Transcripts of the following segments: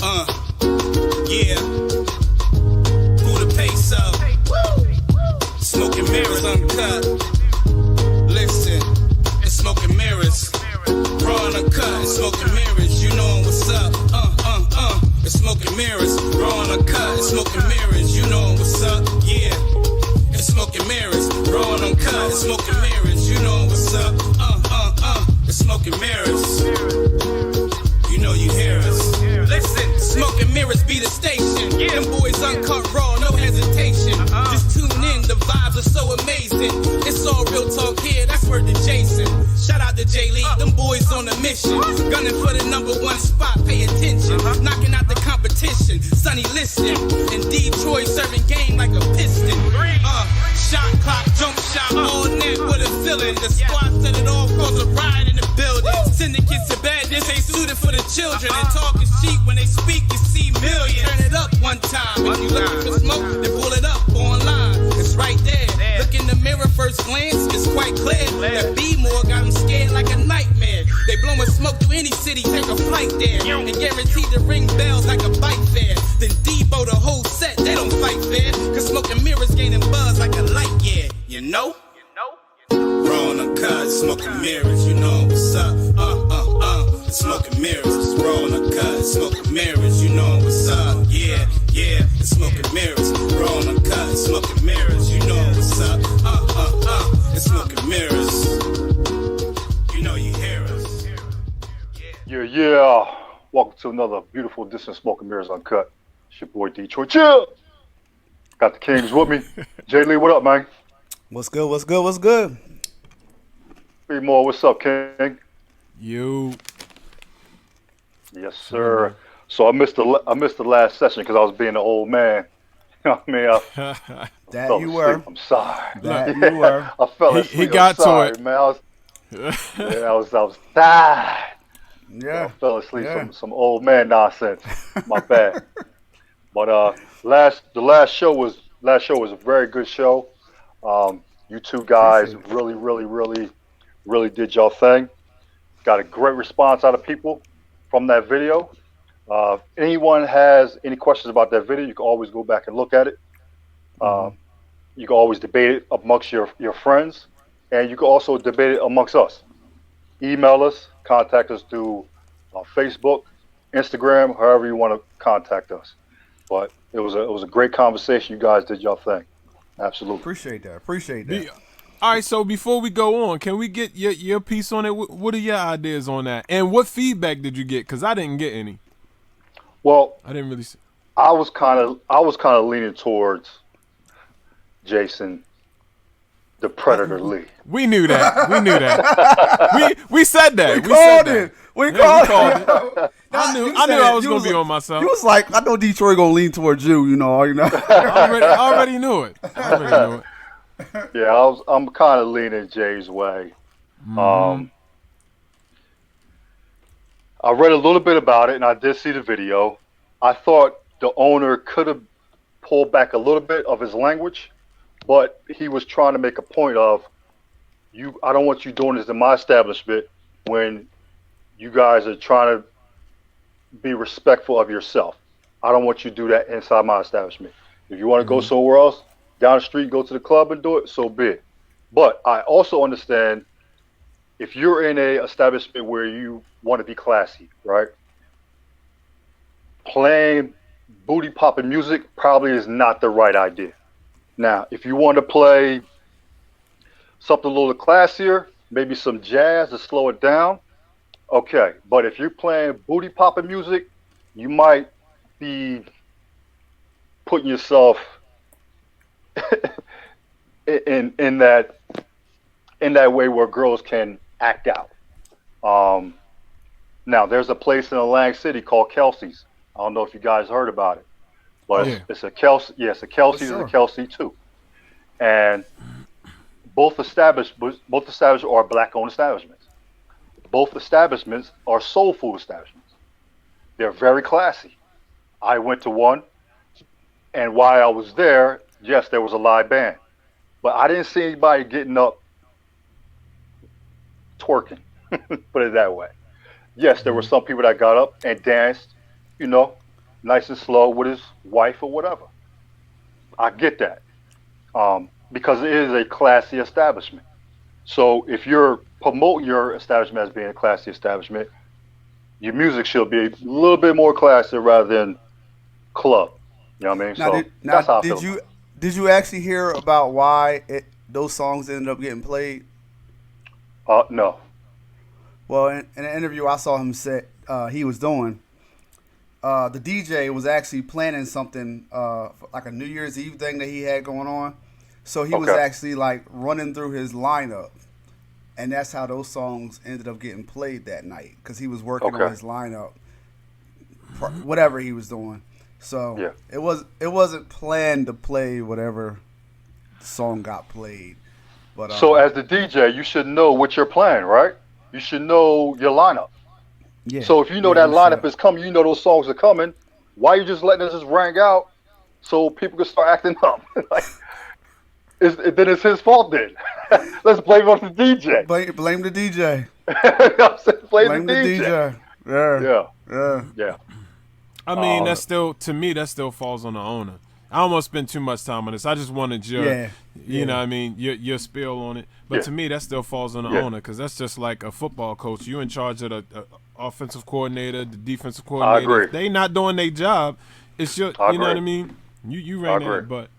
Yeah. Buddha Peso. Smoking mirrors uncut. Listen, it's smoking mirrors. Raw and uncut, it's smoking mirrors. You know what's up. It's smoking mirrors. Raw and uncut, it's smoking mirrors. You know what's up. Yeah. It's smoking mirrors. Raw and uncut, it's smoking mirrors. You know what's up. It's smoking mirrors. You know you hear us. Listen, smoking mirrors be the station. Them boys uncut raw, no hesitation. Just tune in, the vibes are so amazing. It's all real talk here, that's word to Jason. Shout out to J-Lee, them boys on a mission. Gunning for the #1 spot, pay attention. Knocking out the competition, Sonny listen. In Detroit, serving game like a piston. Shot clock, jump shot, all net with a feeling. The squad set it off, cause a riot in the building. Syndicates to bed, this ain't suited for the children. And talk is cheap, when they speak, you see millions. Turn it up one time, if you looking for smoke, then pull it up online. It's right there. Look in the mirror, first glance, it's quite clear. That B-more got them scared like a nightmare. They blowing smoke through any city, take a flight there. And guaranteed to ring bells like a bike fair. Then Debo the whole set, they don't fight fair. Cause smoking mirrors gaining buzz like a light, yeah. You know? Raw on the cut, smoking mirrors, you know what's up. Smoking mirrors, raw on the cut, smoking mirrors, you know what's up. Yeah, it's smoking mirrors, raw on the cut, smoking mirrors, you know what's up. It's smoking mirrors, you know you hear us. Yeah. Welcome to another beautiful edition of Smoking Mirrors Uncut. It's your boy Detroit. Chill. Got the Kings with me. Jay Lee, what up, man? What's good? B More, what's up, King? You. Yes, sir. So I missed the last session because I was being an old man. You know what I mean? That you were. I'm sorry. That you were. I fell asleep. He got to it, man. I was tired. Yeah. I fell asleep. Some old man nonsense. My bad. But the last show was a very good show. You two guys really did y'all thing. Got a great response out of people from that video. If anyone has any questions about that video, you can always go back and look at it. You can always debate it amongst your friends, and you can also debate it amongst us. Email us, contact us through Facebook, Instagram, however you want to contact us. But it was a great conversation. You guys did y'all thing. Absolutely. Appreciate that. All right, so before we go on, can we get your piece on it? What are your ideas on that? And what feedback did you get? Because I didn't get any. Well, I didn't really see. I was kind of leaning towards Jason, the Predator Lee. We knew that. we said that. We called it. I knew I was gonna be on myself. He was like, I know Detroit gonna lean towards you. I already knew it. Yeah, I'm kind of leaning Jay's way. I read a little bit about it, and I did see the video. I thought the owner could have pulled back a little bit of his language, but he was trying to make a point of, I don't want you doing this in my establishment when you guys are trying to be respectful of yourself. I don't want you to do that inside my establishment. If you want to go somewhere else, down the street, go to the club and do it, so be it. But I also understand if you're in a establishment where you want to be classy, right? Playing booty popping music probably is not the right idea. Now, if you want to play something a little classier, maybe some jazz to slow it down, okay. But if you're playing booty popping music, you might be putting yourself in that way where girls can act out. Now there's a place in Atlantic City called Kelsey's. I don't know if you guys heard about it, but it's a Kelsey. Yes, a Kelsey's and a Kelsey too. And both establishments are black-owned establishments. Both establishments are soul food establishments. They're very classy. I went to one, and while I was there, yes, there was a live band, but I didn't see anybody getting up twerking, put it that way. Yes, there were some people that got up and danced, nice and slow with his wife or whatever. I get that, because it is a classy establishment. So if you're promoting your establishment as being a classy establishment, your music should be a little bit more classy rather than club. You know what I mean? Now, So did, now that's how I did feel about you it. did you actually hear about why those songs ended up getting played? No. Well, in an interview I saw him say he was doing, the DJ was actually planning something like a New Year's Eve thing that he had going on. So he was Okay. actually like running through his lineup, and that's how those songs ended up getting played that night because he was working on Okay. his lineup, whatever he was doing. So Yeah. it wasn't planned to play whatever song got played, but So as the DJ, you should know what you're playing, right? You should know your lineup. yeah, So if you know yeah, that you lineup should. is coming, you know those songs are coming. Why you just letting it just ring out so people can start acting up? Like, then it's his fault. Then let's blame it on the DJ. Blame the DJ. You know what I'm saying? Blame the Blame the DJ. DJ. Yeah, Yeah, yeah. yeah. I mean, that's still to me. That still falls on the owner. I almost spent too much time on this. I just wanted your, Yeah, you yeah. know, what I mean, your spill on it. But Yeah. to me, that still falls on the Yeah. owner because that's just like a football coach. You in charge of the offensive coordinator, the defensive I coordinator. agree. If they not doing their job, it's your, I you know what I agree. mean. You I ran agree. that, but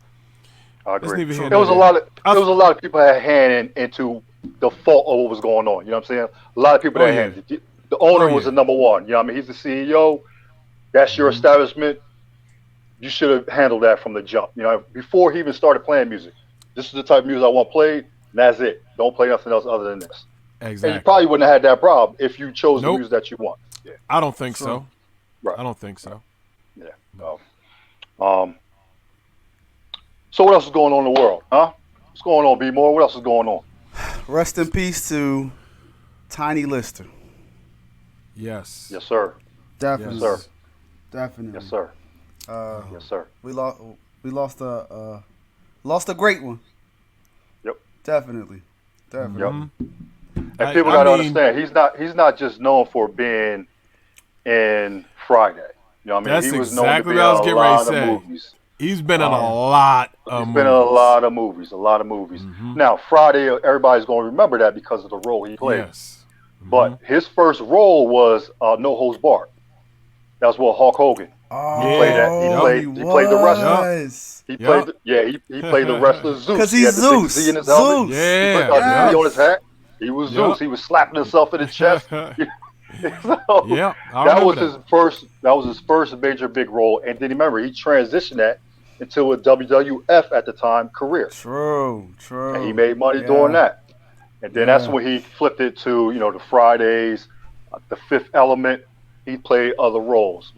I let's agree. neither here There was a nor lot of there. there was a lot of people that had hand into the fault of what was going on. You know what I'm saying? A lot of people Oh that yeah, had it. The owner oh was yeah. the number one. You know what I mean? He's the CEO. That's your Hmm. establishment. You should have handled that from the jump. You know, before he even started playing music. This is the type of music I want played, and that's it. Don't play nothing else other than this. And you Exactly. probably wouldn't have had that problem if you chose the Nope. music that you want. Yeah, I don't think True. so. right. I don't think so. Yeah. But Um. So what else is going on in the world, huh? What's going on, B More? What else is going on? Rest in peace to Tiny Lister. yes. Yes, sir. Definitely, Yes, sir. definitely. Yes, sir. Uh, Yes, sir. we lost a great one. Yep. Definitely, definitely. Yep. Mhm. And people I got to mean, understand, he's not just known for being in Friday. You know what I mean? that's He was known to exactly be what in I was a getting ready to lot of say. movies. He's been in a Um, lot of He's movies. been in a lot of movies, a lot of movies. Mhm. Now, Friday, everybody's going to remember that because of the role he played. Yes. But his first role was No Holds Barred. That was what Hulk Hogan. Oh, He played that. he He played the wrestler. was. He Yup. played. He played the wrestler Zeus. 'Cause He he's had the big Zeus. Z in his helmet. Zeus. He put Yeah. a Z on his hat. He was Yup. Zeus. He was slapping himself in the chest. So, Yeah. I that remember was his first. That was his first major big role. And then remember, he transitioned that into a WWF at the time career, True. and he made money doing that. And then that's Yeah. when he flipped it to the Fridays, the Fifth Element. He played other roles,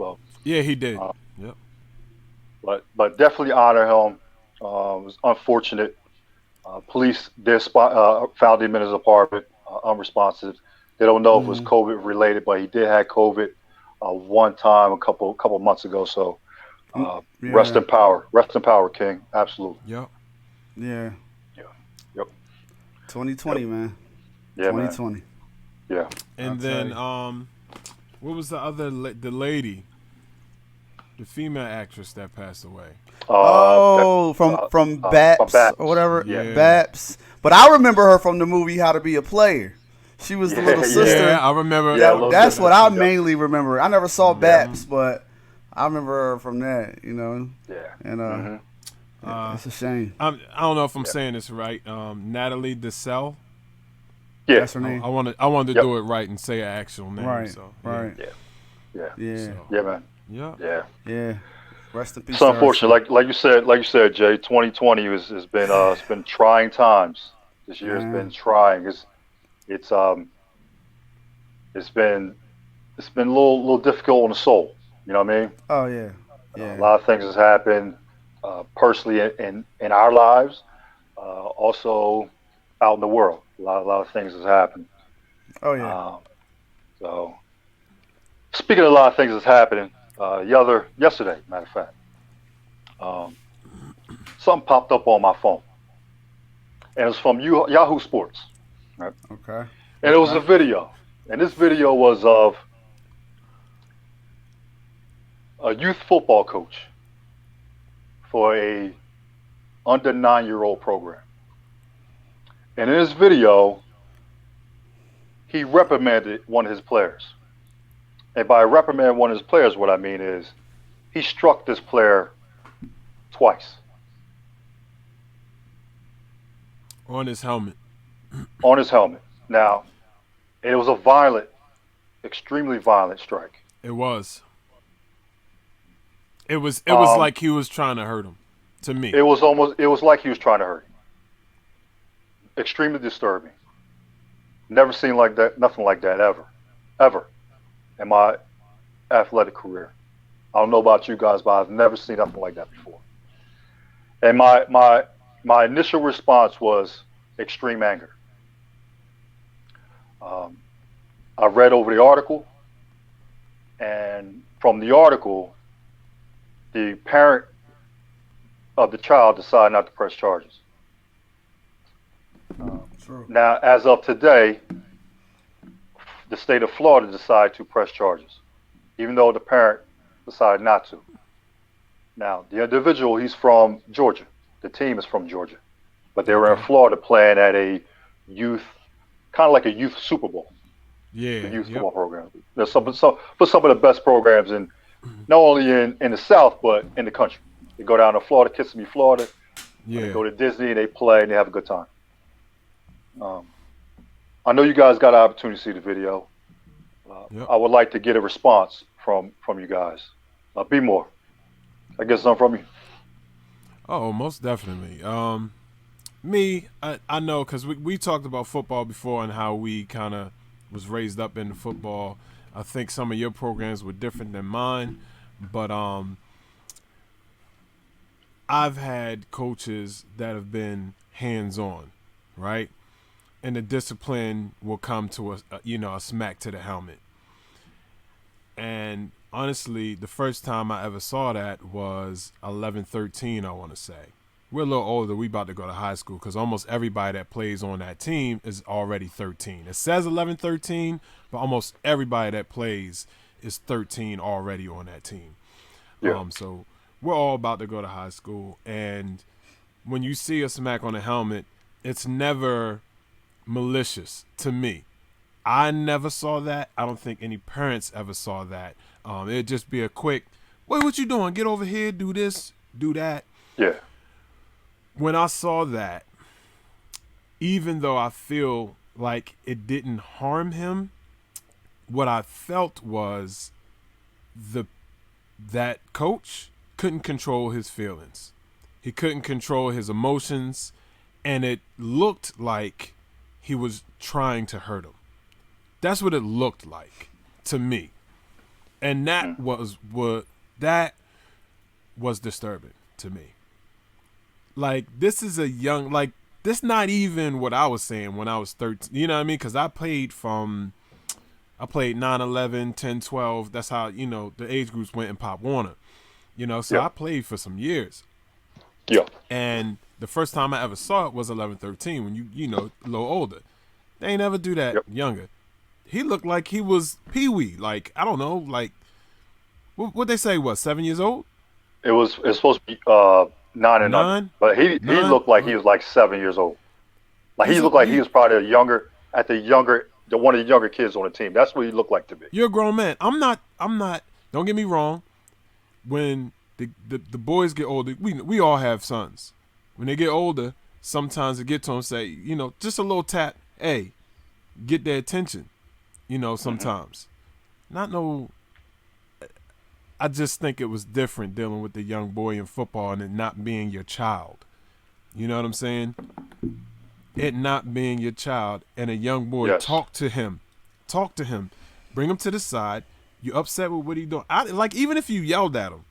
Yeah, he did. Uh, Yep. but definitely honor him. It was unfortunate. Police did found him in his apartment, unresponsive. They don't know if it was COVID related, but he did have COVID one time a couple months ago. So rest in power, King. Absolutely. Yep. Yeah. Yeah. Yep. 2020, man. Yeah, man. 2020. Yeah. And I'll then tell what was the other the lady, the female actress that passed away? From Baps Baps. or whatever. Yeah. Baps. But I remember her from the movie How to Be a Player. She was the little sister. Yeah, I remember. Yeah, That's what I Yeah. mainly remember. I never saw Baps, but I remember her from that, Yeah. And it's a shame. I don't know if I'm saying this right. Natalie Deselle. Yeah. That's her name. I wanted to Yep. do it right and say an actual name. Right. So, Right. Yeah. Yeah. So, Yeah, man. yeah. Yeah. Yeah. Rest in peace. It's to her. unfortunate. Like you said, Jay. 2020 has been it's been trying times. This year has been trying. It's been a little difficult on the soul. You know what I mean? Oh yeah. A Yeah. lot of things has happened personally in our lives, also out in the world. A lot of things has happened. Oh yeah. So speaking of a lot of things that's happening, yesterday, matter of fact, something popped up on my phone, and it's from Yahoo Sports, right? Okay. And it was a video, and this video was of a youth football coach for a under 9-year-old program. And in his video, he reprimanded one of his players. And by reprimanding one of his players, what I mean is he struck this player twice. On his helmet. On his helmet. Now, it was a violent, extremely violent strike. It was. It was like he was trying to hurt him. To me, it was like he was trying to hurt him. Extremely disturbing. Never seen like that, nothing like that ever, in my athletic career. I don't know about you guys, but I've never seen nothing like that before. And my initial response was extreme anger. I read over the article, and from the article, the parent of the child decided not to press charges. Now, as of today, the state of Florida decided to press charges, even though the parent decided not to. Now, the individual, he's from Georgia. The team is from Georgia. But they were in Florida playing at a youth, kind of like a youth Super Bowl. Yeah. The youth football program. There's some of the best programs in, not only in the South, but in the country. They go down to Florida, Kissimmee, Florida. Yeah. They go to Disney, and they play, and they have a good time. I know you guys got an opportunity to see the video. I would like to get a response from you guys. Be more. I get something from you. Oh, most definitely. Me, I know, because we talked about football before and how we kind of was raised up in football. I think some of your programs were different than mine, but I've had coaches that have been hands-on, right? And the discipline will come to a smack to the helmet. And honestly, the first time I ever saw that was 11-13, I want to say. We're a little older. We about to go to high school because almost everybody that plays on that team is already 13. It says 11-13, but almost everybody that plays is 13 already on that team. Yeah. So we're all about to go to high school. And when you see a smack on the helmet, it's never malicious to me. I never saw that. I don't think any parents ever saw that. It'd just be a quick, wait, what you doing? Get over here, do this, do that. Yeah. When I saw that, even though I feel like it didn't harm him, what I felt was that coach couldn't control his feelings. He couldn't control his emotions, and it looked like he was trying to hurt him. That's what it looked like to me. And that was disturbing to me. Like, this is this not even what I was saying when I was 13. You know what I mean? Because I played 9, 11, 10, 12. That's how, the age groups went in Pop Warner. So I played for some years. Yeah. And the first time I ever saw it was 11-13 when you a little older. They ain't ever do that younger. He looked like he was Pee-wee. Like, I don't know, like, what they say, 7 years old? It's supposed to be 9 and 9? But he looked like he was like 7 years old. Like, he looked like he was probably one of the younger kids on the team. That's what he looked like to me. You're a grown man. I'm not, don't get me wrong. When the boys get older, we all have sons. When they get older, sometimes it get to them, say, just a little tap, hey, get their attention, sometimes. I just think it was different dealing with the young boy in football and it not being your child. You know what I'm saying? It not being your child and a young boy, talk to him, bring him to the side. You upset with what he doing. Even if you yelled at him,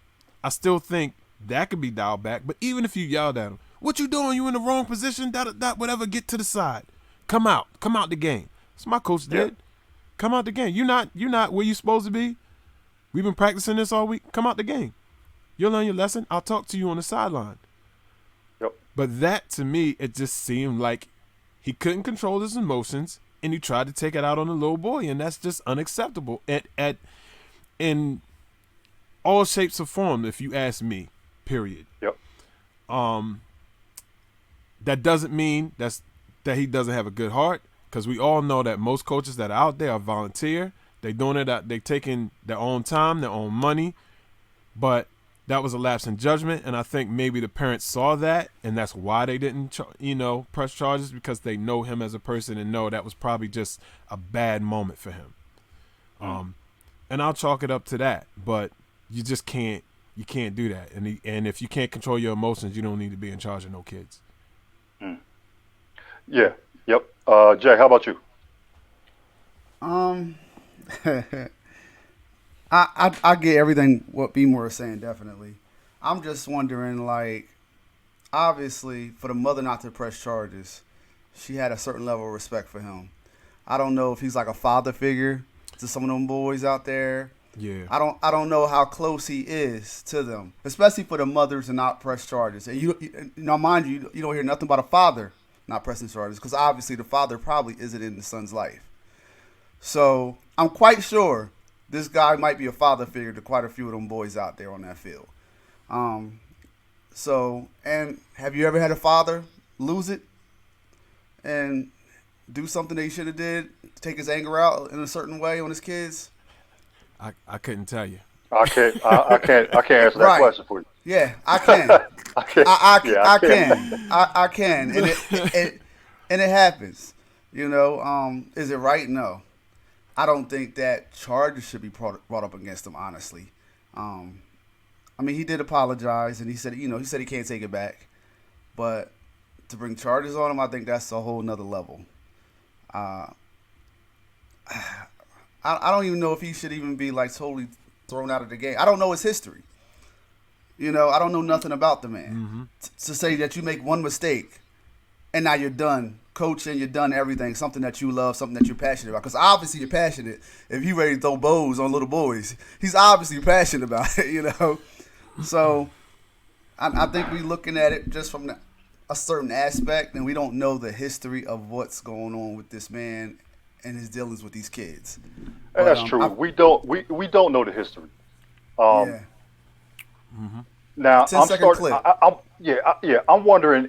I still think that could be dialed back. But even if you yelled at him, what you doing? You in the wrong position? That whatever. Get to the side. Come out the game. That's what my coach did. Yeah. Come out the game. You're not where you supposed to be. We've been practicing this all week. Come out the game. You'll learn your lesson. I'll talk to you on the sideline. Yep. But that, to me, it just seemed like he couldn't control his emotions, and he tried to take it out on the little boy, and that's just unacceptable. And all shapes or forms, if you ask me, period. Yep. That doesn't mean that he doesn't have a good heart, because we all know that most coaches that are out there are volunteer. They doing it. They taking their own time, their own money, but that was a lapse in judgment, and I think maybe the parents saw that, and that's why they didn't, press charges, because they know him as a person and know that was probably just a bad moment for him. And I'll chalk it up to that, but you just can't. You can't do that, and if you can't control your emotions, you don't need to be in charge of no kids. Yeah. Yep. Jay, how about you? I get everything what B-More is saying, definitely. I'm just wondering, like, obviously, for the mother not to press charges, she had a certain level of respect for him. I don't know if he's like a father figure to some of them boys out there. Yeah. I don't know how close he is to them, especially for the mothers to not press charges. And you mind you, you don't hear nothing about a father not pressing charges, because obviously the father probably isn't in the son's life. So I'm quite sure this guy might be a father figure to quite a few of them boys out there on that field. So, and have you ever had a father lose it and do something that he should have did, take his anger out in a certain way on his kids? I couldn't tell you. I can't answer that Right. question for you. Yeah, I can. I can't. I can, and it happens. Is it right? No, I don't think that charges should be brought up against him. Honestly, I mean, he did apologize, and he said he can't take it back, but to bring charges on him, I think that's a whole nother level. I don't even know if he should even be like totally thrown out of the game. I don't know his history. I don't know nothing about the man. Mm-hmm. To say that you make one mistake and now you're done coaching, you're done everything, something that you love, something that you're passionate about. Because obviously you're passionate. If you ready to throw bows on little boys, he's obviously passionate about it, So I think we're looking at it just from a certain aspect, and we don't know the history of what's going on with this man and his dealings with these kids. And that's true. We don't know the history. Yeah. Now 10-second starting. clip. I'm wondering,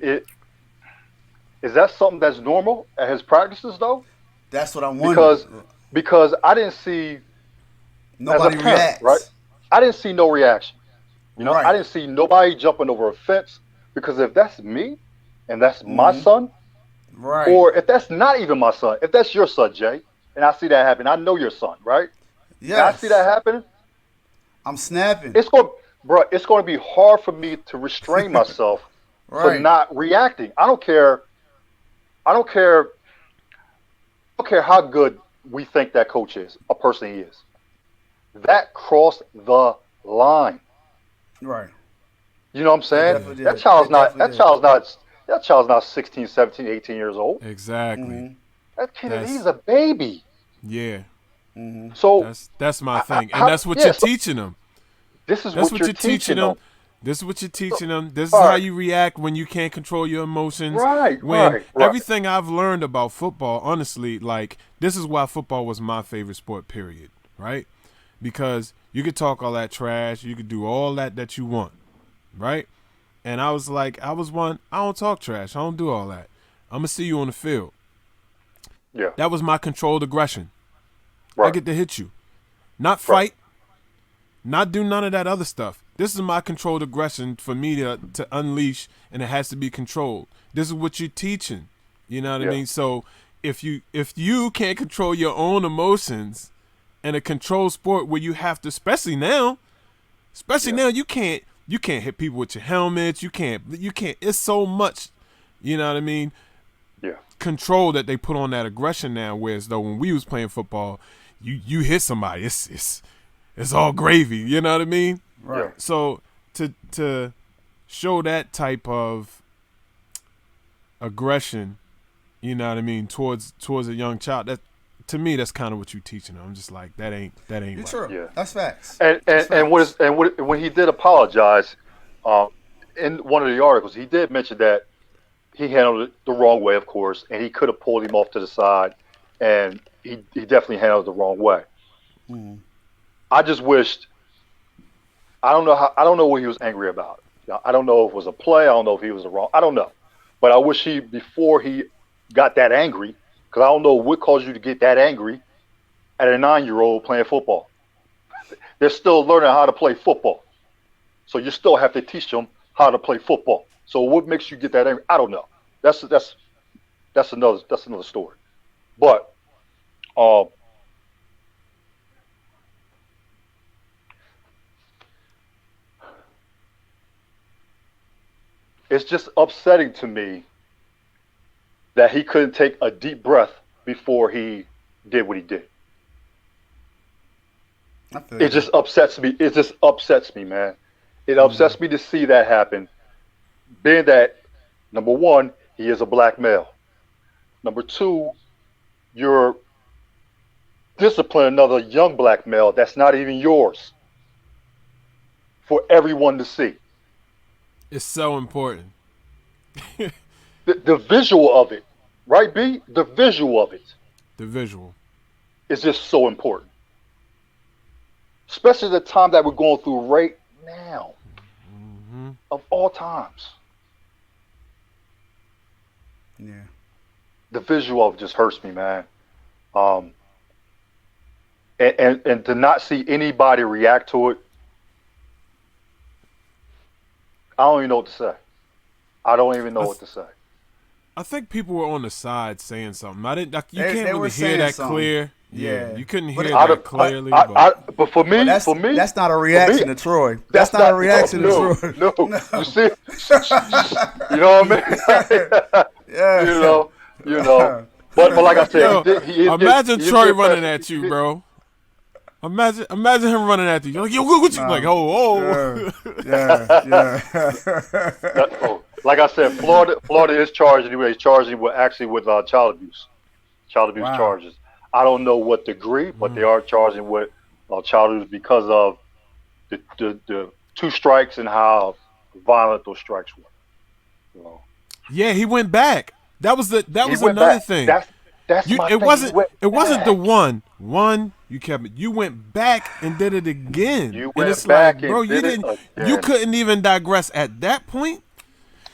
is that something that's normal at his practices though? That's what I'm wondering. Because I didn't see Nobody as a parent, reacts. right? I didn't see no reaction. Right. I didn't see nobody jumping over a fence, because if that's me and that's my son, Right. or if that's not even my son, if that's your son, Jay, and I see that happen, I know your son, right? Yes. And I see that happening, I'm snapping. it's going to be hard for me to restrain myself Right. for not reacting. I don't care how good we think that coach is, a person he is. That crossed the line. Right. You know what I'm saying? definitely did. That child's It not definitely not 16, 17, 18 years old. Exactly. That kid, That's- he's a baby. Yeah. So That's my thing, and how- that's what yeah, you're so- teaching them. this is That's what you're teaching them. them. This is what you're teaching them. This is all how right. you react when you can't control your emotions. Right, When right. everything I've learned about football, honestly, like, this is why football was my favorite sport, period. Right? Because you could talk all that trash, you could do all that you want. Right? And I was like, I don't talk trash. I don't do all that. I'm going to see you on the field. Yeah. That was my controlled aggression. Right. I get to hit you. Not fight. Not do none of that other stuff. This is my controlled aggression for me to unleash, and it has to be controlled. This is what you're teaching. You know what I mean? So if you can't control your own emotions in a controlled sport where you have to, especially now, you can't hit people with your helmets. You can't. It's so much. You know what I mean? Yeah. Control that they put on that aggression now. Whereas though when we was playing football, you hit somebody, it's all gravy. You know what I mean? Right. So to show that type of aggression, you know what I mean, towards a young child, that to me that's kind of what you're teaching them. I'm just like, that ain't You're right. true. Yeah. That's facts. And when he did apologize, in one of the articles, he did mention that he handled it the wrong way, of course, and he could have pulled him off to the side, and he definitely handled it the wrong way. I just wished I don't know how. I don't know what he was angry about. I don't know if it was a play. I don't know if he was wrong. I don't know. But I wish before he got that angry, because I don't know what caused you to get that angry at a 9-year-old playing football. They're still learning how to play football. So you still have to teach them how to play football. So what makes you get that angry? I don't know. That's another story. But it's just upsetting to me that he couldn't take a deep breath before he did what he did. It just upsets me. It just upsets me, man. It upsets me to see that happen. Being that, number one, he is a black male. Number two, you're disciplining another young black male that's not even yours for everyone to see. It's so important. The visual of it, right, B? The visual of it. The visual. Is just so important. Especially the time that we're going through right now. Mm-hmm. Of all times. Yeah. The visual of it just hurts me, man. And to not see anybody react to it, I don't even know what to say. I don't even know what to say. I think people were on the side saying something. I didn't. You They can't were really hear that something. clear. Yeah. You couldn't But hear that clearly. But for me, that's not a reaction to Troy. That's not a reaction to Troy. No. You see, you know what I mean? Yeah. You know. But like I said, imagine Troy running at you, bro. Imagine him running at you. You're like, yo, what you like? Oh. Yeah. Like I said, Florida is charged anyway. He's charging with child abuse charges. I don't know what degree, but they are charging with child abuse because of the 2 strikes and how violent those strikes were. So, yeah, he went back. That was another back. thing. That's my thing. It wasn't the one you kept it. You went back and did it again. You and went it's back like, bro, and you did didn't. it again. You couldn't even digress at that point.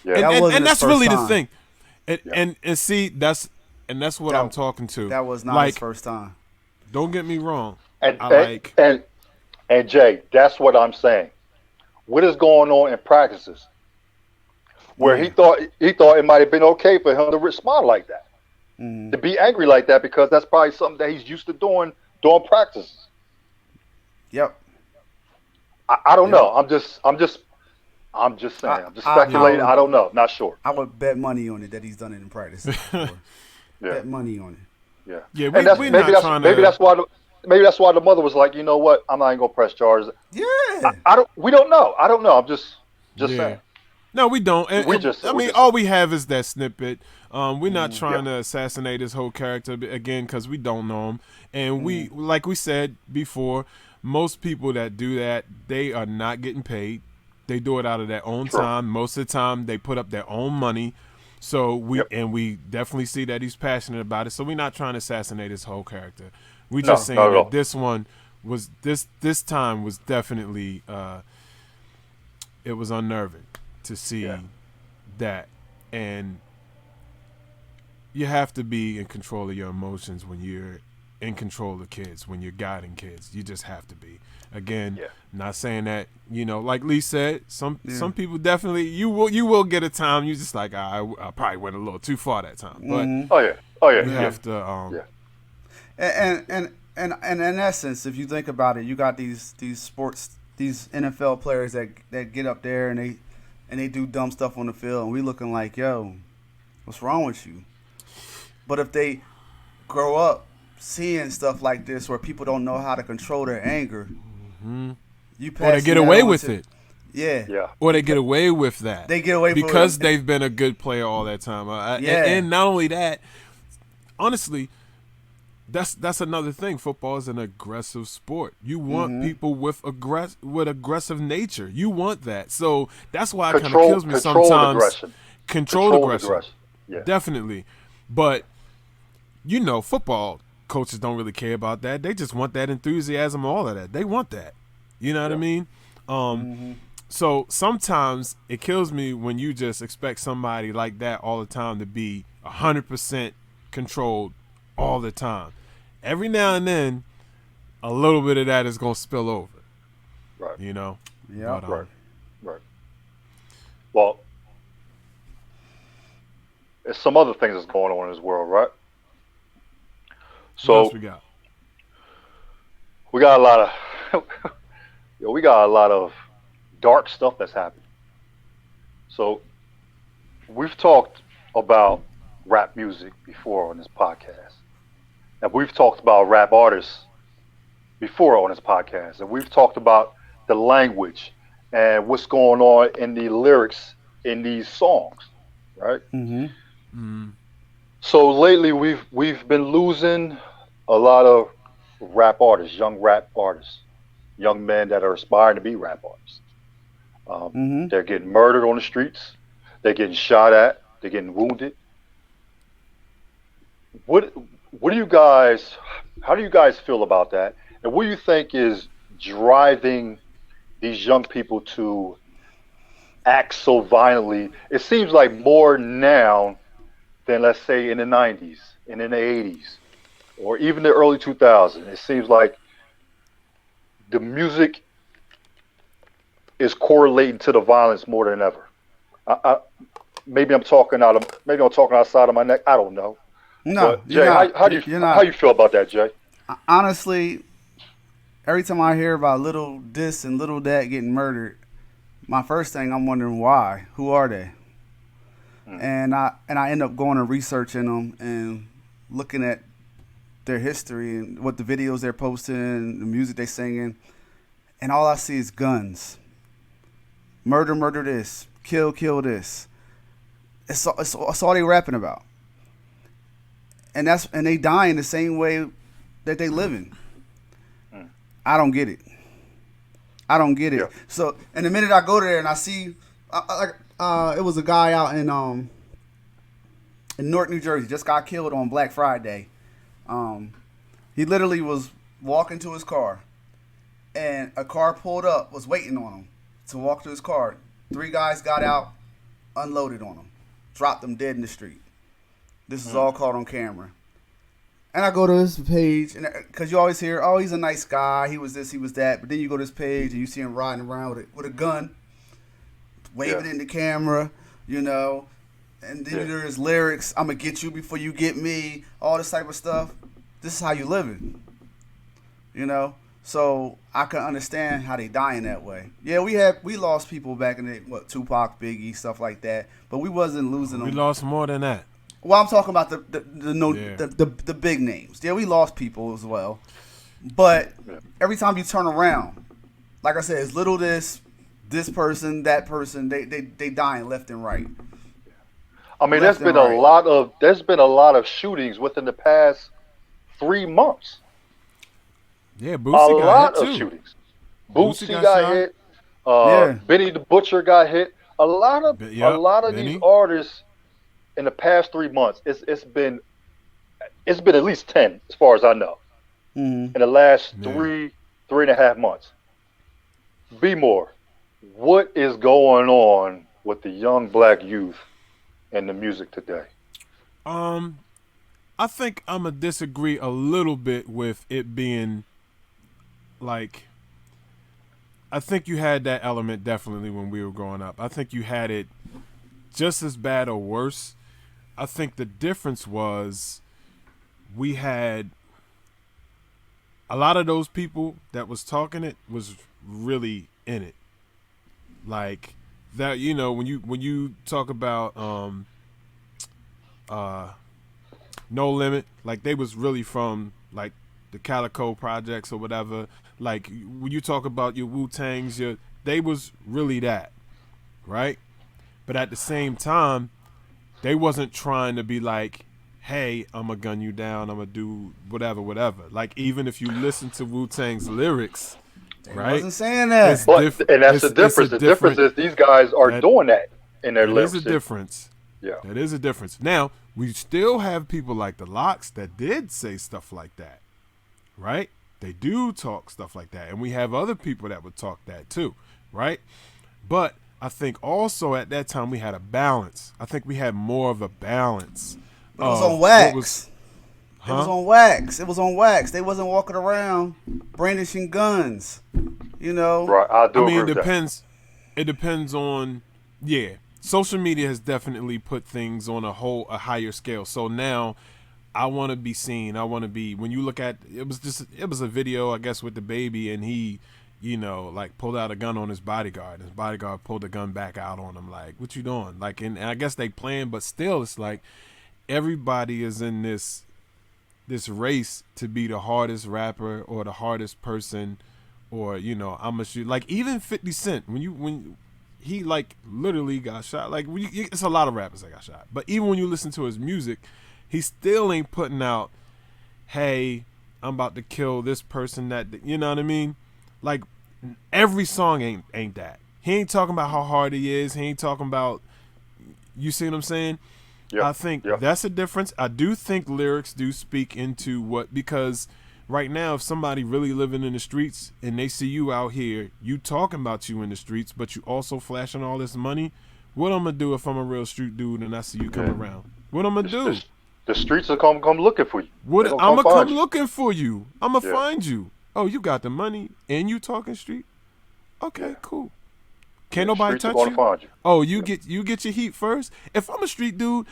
Yeah. And that's really the thing. And see, that's what I'm talking to. That was not his first time. Don't get me wrong. And Jay, that's what I'm saying. What is going on in practices where he thought it might have been okay for him to respond like that, to be angry like that, because that's probably something that he's used to doing during practices. Yep. I don't know. I'm just saying. I'm just speculating. I don't know. Not sure. I would bet money on it that he's done it in practice before. Bet money on it. Yeah. Yeah. Maybe that's why the mother was like, you know what? I'm not even gonna press charges. Yeah. We don't know. I don't know. I'm just saying. No, we don't. All we have is that snippet. We're not trying to assassinate his whole character again because we don't know him. And we, like we said before, most people that do that, they are not getting paid. They do it out of their own time. Most of the time, they put up their own money. So we definitely see that he's passionate about it. So we're not trying to assassinate his whole character. We just saying that this one was this time was definitely it was unnerving to see that. And you have to be in control of your emotions when you're in control of kids, when you're guiding kids. You just have to be. Again, not saying that, like Lee said, some people definitely you will get a time you just like I probably went a little too far that time. But you have to And in essence, if you think about it, you got these NFL players that get up there and they do dumb stuff on the field, and we looking like, yo, what's wrong with you? But if they grow up seeing stuff like this where people don't know how to control their anger, you pass or they get away with it. Yeah. Or they get away with that. They get away because they've been a good player all that time. And not only that, honestly, that's another thing. Football is an aggressive sport. You want people with aggressive nature. You want that. So that's why it kind of kills me sometimes. Controlled aggression. Yeah. Definitely. But football coaches don't really care about that. They just want that enthusiasm, all of that. They want that. You know what I mean? So sometimes it kills me when you just expect somebody like that all the time to be 100% controlled all the time. Every now and then, a little bit of that is gonna spill over. Right. You know. Yeah. Right. Right. Well, there's some other things that's going on in this world, right? What else So we got? we got a lot of we got a lot of dark stuff that's happening. So we've talked about rap music before on this podcast, and we've talked about rap artists before on this podcast, and we've talked about the language and what's going on in the lyrics in these songs, right? So lately we've been losing a lot of rap artists, young rap artists, young men that are aspiring to be rap artists. They're getting murdered on the streets. They're getting shot at. They're getting wounded. What do you guys? How do you guys feel about that? And what do you think is driving these young people to act so violently? It seems like more now than, let's say, in the 90s and in the 80s or even the early 2000s. It seems like the music is correlating to the violence more than ever. Maybe I'm talking outside of my neck. I don't know. No, but Jay, how do you feel about that, Jay? Honestly, every time I hear about little this and little that getting murdered, my first thing I'm wondering why. Who are they? And I end up going and researching them and looking at their history and what the videos they're posting, the music they singing, and all I see is guns. Murder this. Kill this. It's all they rapping about. And they dying the same way that they living. I don't get it. Yeah. So, and the minute I go there and I see, it was a guy out in Newark, New Jersey, just got killed on Black Friday. He literally was walking to his car, and a car pulled up, was waiting on him to walk to his car. 3 guys got out, unloaded on him, dropped him dead in the street. This is all caught on camera. And I go to this page, and because you always hear, oh, he's a nice guy, he was this, he was that. But then you go to this page, and you see him riding around with a gun, waving in the camera, you know. And then there's lyrics, I'm going to get you before you get me, all this type of stuff. This is how you living, you know. So I can understand how they dying that way. Yeah, we lost people back in the, Tupac, Biggie, stuff like that. But we wasn't losing them. We lost more than that. Well, I'm talking about the big names. Yeah, we lost people as well. But every time you turn around, like I said, it's little this person, that person, they dying left and right. I mean, there's been a lot of shootings within the past 3 months. Yeah, Boosie got hit too. Shootings. Boosie got hit. Benny the Butcher got hit. A lot of Benny. These artists in the past 3 months, it's been at least 10 as far as I know. In the last 3.5 months. Be more. What is going on with the young black youth and the music today? I think I'm gonna disagree a little bit with it being like. I think you had that element definitely when we were growing up. I think you had it just as bad or worse. I think the difference was we had a lot of those people that was talking it was really in it. Like that, you know, when you talk about No Limit, like they was really from like the Calico projects or whatever. Like when you talk about your Wu-Tangs, they was really that, right? But at the same time, they wasn't trying to be like, hey, I'm going to gun you down, I'm going to do whatever. Like, even if you listen to Wu-Tang's lyrics, right? I wasn't saying that. And that's the difference. The difference is these guys are doing that in their lyrics. That is a difference. Yeah. That is a difference. Now, we still have people like the Locks that did say stuff like that, right? They do talk stuff like that. And we have other people that would talk that too. right? But I think also at that time we had a balance. I think we had more of a balance. It was on wax. Huh? It was on wax. It was on wax. They wasn't walking around brandishing guns. You know. Right. I mean, agree with that. It depends on, yeah. Social media has definitely put things on a higher scale. So now, I want to be seen. I want to be. When you look at it was a video, I guess, with the baby, and he, like pulled out a gun on his bodyguard. His bodyguard pulled the gun back out on him. Like, what you doing? Like, and I guess they playing, but still, it's like everybody is in this race to be the hardest rapper or the hardest person. Or I'm a shoot, like even 50 Cent when he like literally got shot. Like it's a lot of rappers that got shot, but even when you listen to his music, he still ain't putting out, "Hey, I'm about to kill this person." That you know what I mean? Like every song ain't that. He ain't talking about how hard he is. He ain't talking about. You see what I'm saying? Yep. I think that's a difference. I do think lyrics do speak into because. Right now, if somebody really living in the streets and they see you out here, you talking about you in the streets, but you also flashing all this money, what I'm gonna do if I'm a real street dude and I see you coming around? What I'm gonna do? The streets will come looking for you. I'm gonna come looking for you. I'm gonna find you. Oh, you got the money and you talking street? Okay, cool. Can't nobody touch you? Find you. Oh, you get your heat first. If I'm a street dude,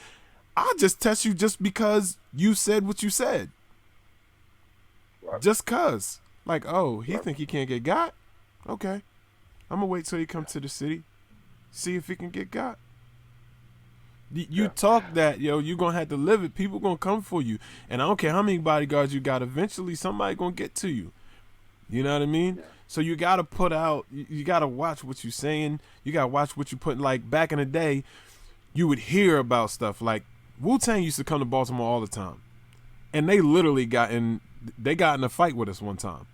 I'll just test you just because you said what you said. Right. Just cause, like, oh, he think he can't get got? Okay, I'm gonna wait till he come to the city, see if he can get got. You talk that, you gonna have to live it. People gonna come for you, and I don't care how many bodyguards you got. Eventually, somebody gonna get to you. You know what I mean? Yeah. So you gotta put out. You gotta watch what you saying. You gotta watch what you put. Like back in the day, you would hear about stuff like Wu-Tang used to come to Baltimore all the time, and they literally got in a fight with us one time.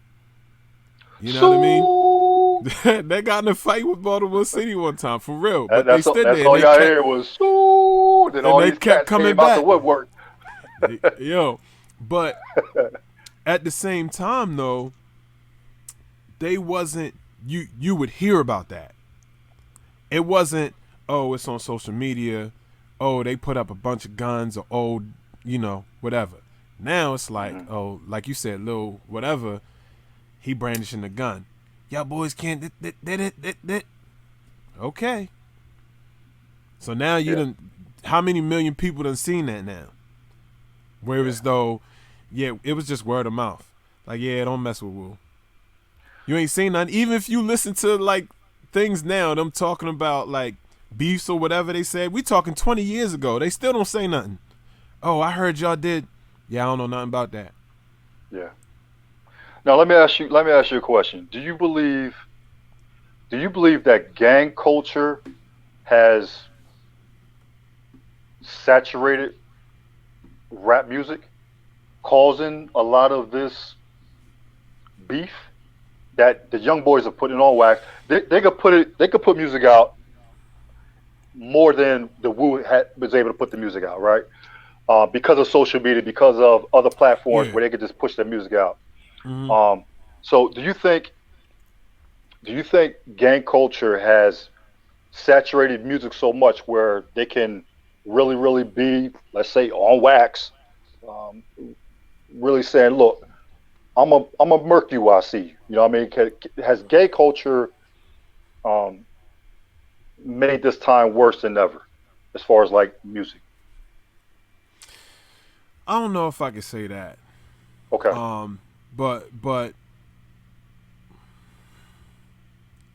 You know what I mean? They got in a fight with Baltimore City one time, for real. But they stood there. That's all y'all hear was then all these kept coming back. Out the woodwork. But at the same time though, they wasn't. You would hear about that. It wasn't. Oh, it's on social media. Oh, they put up a bunch of guns, or whatever. Now it's like, oh, like you said, Lil whatever, he brandishing the gun. Y'all boys can't. Okay. So now how many million people done seen that now? Whereas though, it was just word of mouth. Like, don't mess with Wu. You ain't seen nothing. Even if you listen to like things now, them talking about like beefs or whatever they said, we talking 20 years ago. They still don't say nothing. Oh, I heard y'all did. Yeah, I don't know nothing about that. Yeah. Now let me ask you a question. Do you believe that gang culture has saturated rap music, causing a lot of this beef that the young boys are putting on wax? They could put music out more than the Wu was able to put the music out, right? Because of social media, because of other platforms where they could just push their music out. Mm-hmm. So do you think gang culture has saturated music so much where they can really, really be, let's say, on wax, really saying, look, I'm a murk you while I see you. You know what I mean? Has gay culture made this time worse than ever as far as like music? I don't know if I could say that. Okay. But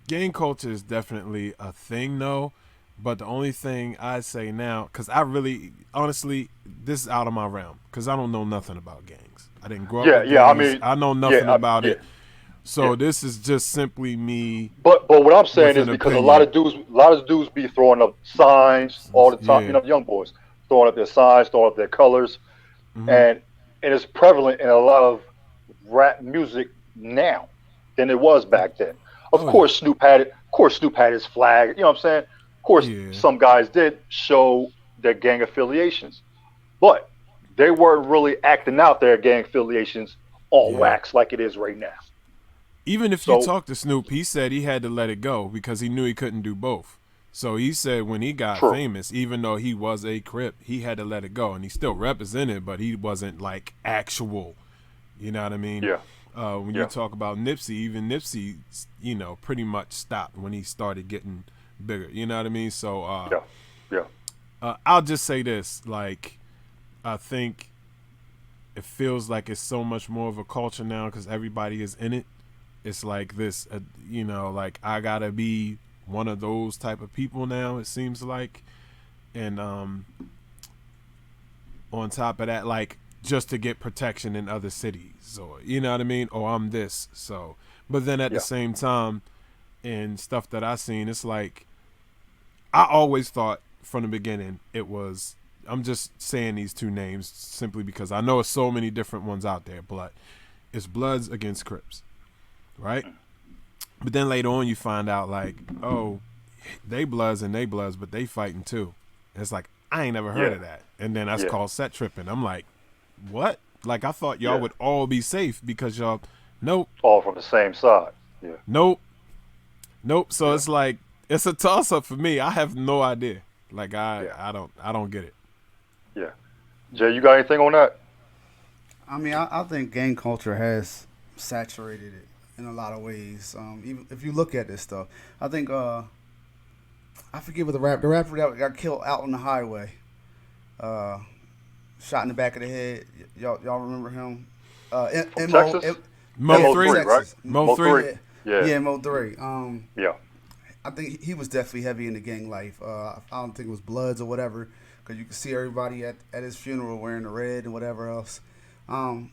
gang culture is definitely a thing, though. But the only thing I'd say now, because I really, honestly, this is out of my realm, because I don't know nothing about gangs. I didn't grow up with gangs. I know nothing about it. So this is just simply me. But what I'm saying is because a lot of dudes be throwing up signs all the time. Yeah. Young boys throwing up their signs, throwing up their colors. Mm-hmm. And it's prevalent in a lot of rap music now than it was back then. Of course, Snoop had his flag. You know what I'm saying? Of course, some guys did show their gang affiliations, but they weren't really acting out their gang affiliations on wax like it is right now. Even if you talk to Snoop, he said he had to let it go because he knew he couldn't do both. So he said when he got famous, even though he was a Crip, he had to let it go. And he still represented, but he wasn't like actual. You know what I mean? Yeah. When you talk about Nipsey, even Nipsey, you know, pretty much stopped when he started getting bigger. You know what I mean? So I'll just say this. Like, I think it feels like it's so much more of a culture now because everybody is in it. It's like this, you know, like I got to be one of those type of people now, it seems like. And on top of that, like just to get protection in other cities or, you know what I mean? Or I'm this. So, but then at the same time and stuff that I seen, it's like, I always thought from the beginning it was, I'm just saying these two names simply because I know there's so many different ones out there, but it's Bloods against Crips, right? But then later on you find out like, oh, they Bloods and they Bloods, but they fighting too. And it's like, I ain't never heard of that. And then that's called set tripping. I'm like, what? Like I thought y'all would all be safe because y'all, nope. All from the same side. Yeah. Nope. So it's like, it's a toss up for me. I have no idea. Like I don't get it. Yeah. Jay, you got anything on that? I mean, I think gang culture has saturated it in a lot of ways. Even if you look at this stuff, I think I forget what the rapper that got killed out on the highway, shot in the back of the head. Y'all remember him? Mo 3, Texas. right? Mo 3. Yeah, Mo 3. Yeah. I think he was definitely heavy in the gang life. I don't think it was Bloods or whatever, because you could see everybody at his funeral wearing the red and whatever else. And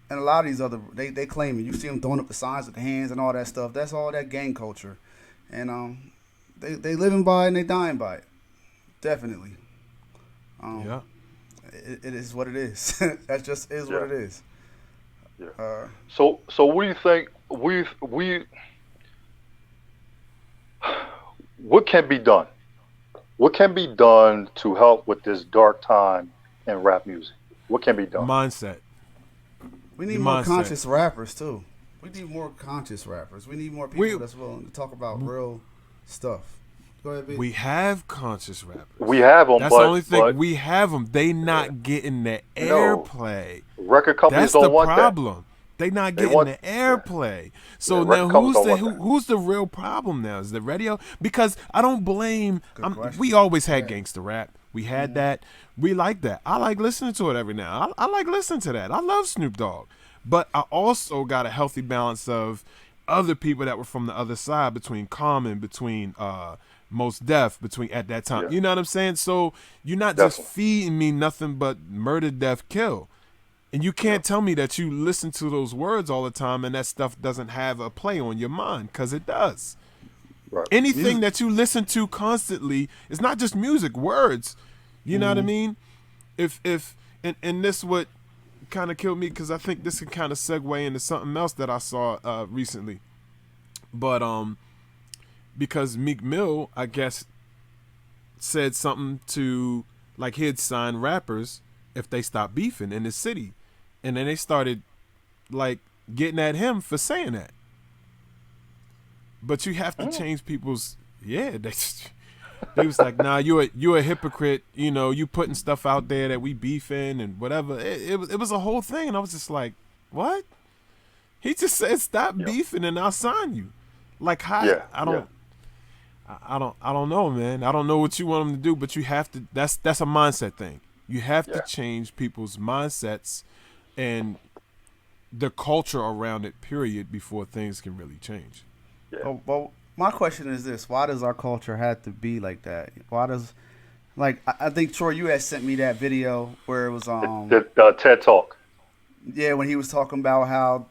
a lot of these other, they claim it. You see them throwing up the signs with the hands and all that stuff. That's all that gang culture. And they living by it and they dying by it. Definitely. It is what it is. That just is what it is. Yeah. So what do you think? What can be done? What can be done to help with this dark time in rap music? What can be done? Mindset. We need more conscious rappers too. We need more conscious rappers. We need more people that's willing to talk about real stuff. Go ahead, B. We have conscious rappers. We have them. That's the only thing. We have them. They not getting the airplay. Record companies don't want that. That's the problem. They not getting the airplay. So now who's the real problem now? Is the radio? Because I don't blame. We always had gangster rap. We had that. We like that. I like listening to it every now. I like listening to that. I love Snoop Dogg. But I also got a healthy balance of other people that were from the other side, between Common, between Mos Def, between at that time. You know what I'm saying? So you're not just feeding me nothing but murder, death, kill. And you can't tell me that you listen to those words all the time and that stuff doesn't have a play on your mind, because it does. Right. Anything that you listen to constantly is not just music, words. You know what I mean? And this what kind of killed me, because I think this can kind of segue into something else that I saw recently. But because Meek Mill, I guess, said something to, like, he'd sign rappers if they stopped beefing in the city. And then they started, like, getting at him for saying that. But you have to change people's, they was like, nah, you a hypocrite. You know, you putting stuff out there that we beefing and whatever. It was a whole thing. And I was just like, what? He just said, stop beefing and I'll sign you. Like, how? I don't know, man. I don't know what you want them to do, but you have to, that's a mindset thing. You have to change people's mindsets and the culture around it, period, before things can really change. Yeah. Well, my question is this: why does our culture have to be like that? Why does, like, I think Troy, you had sent me that video where it was the TED Talk. Yeah, when he was talking about how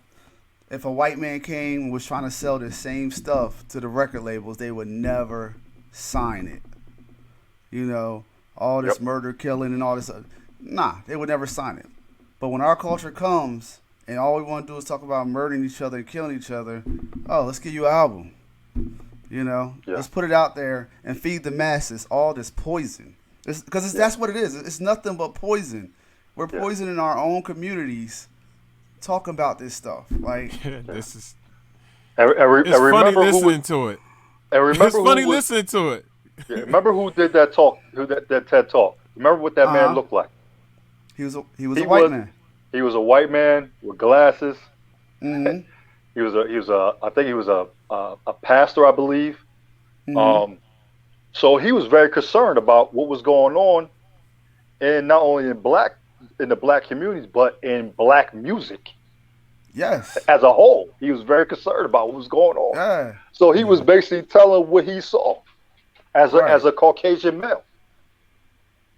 if a white man came and was trying to sell the same stuff to the record labels, they would never sign it. You know, all this murder, killing, and all this. Nah, they would never sign it. But when our culture comes and all we want to do is talk about murdering each other and killing each other, let's give you an album. You know, let's put it out there and feed the masses all this poison. Because that's what it is. It's nothing but poison. We're poisoning our own communities talking about this stuff. Like, It's funny listening to it. And remember It's funny listening to it. Yeah, remember who did that talk? Who that TED talk? Remember what that man looked like? He was a white man. He was a white man with glasses. Mm-hmm. I think he was a pastor, I believe. Mm-hmm. So he was very concerned about what was going on, and not only in the black communities, but in black music. Yes. As a whole, he was very concerned about what was going on. Yeah. So he was basically telling what he saw as a Caucasian male.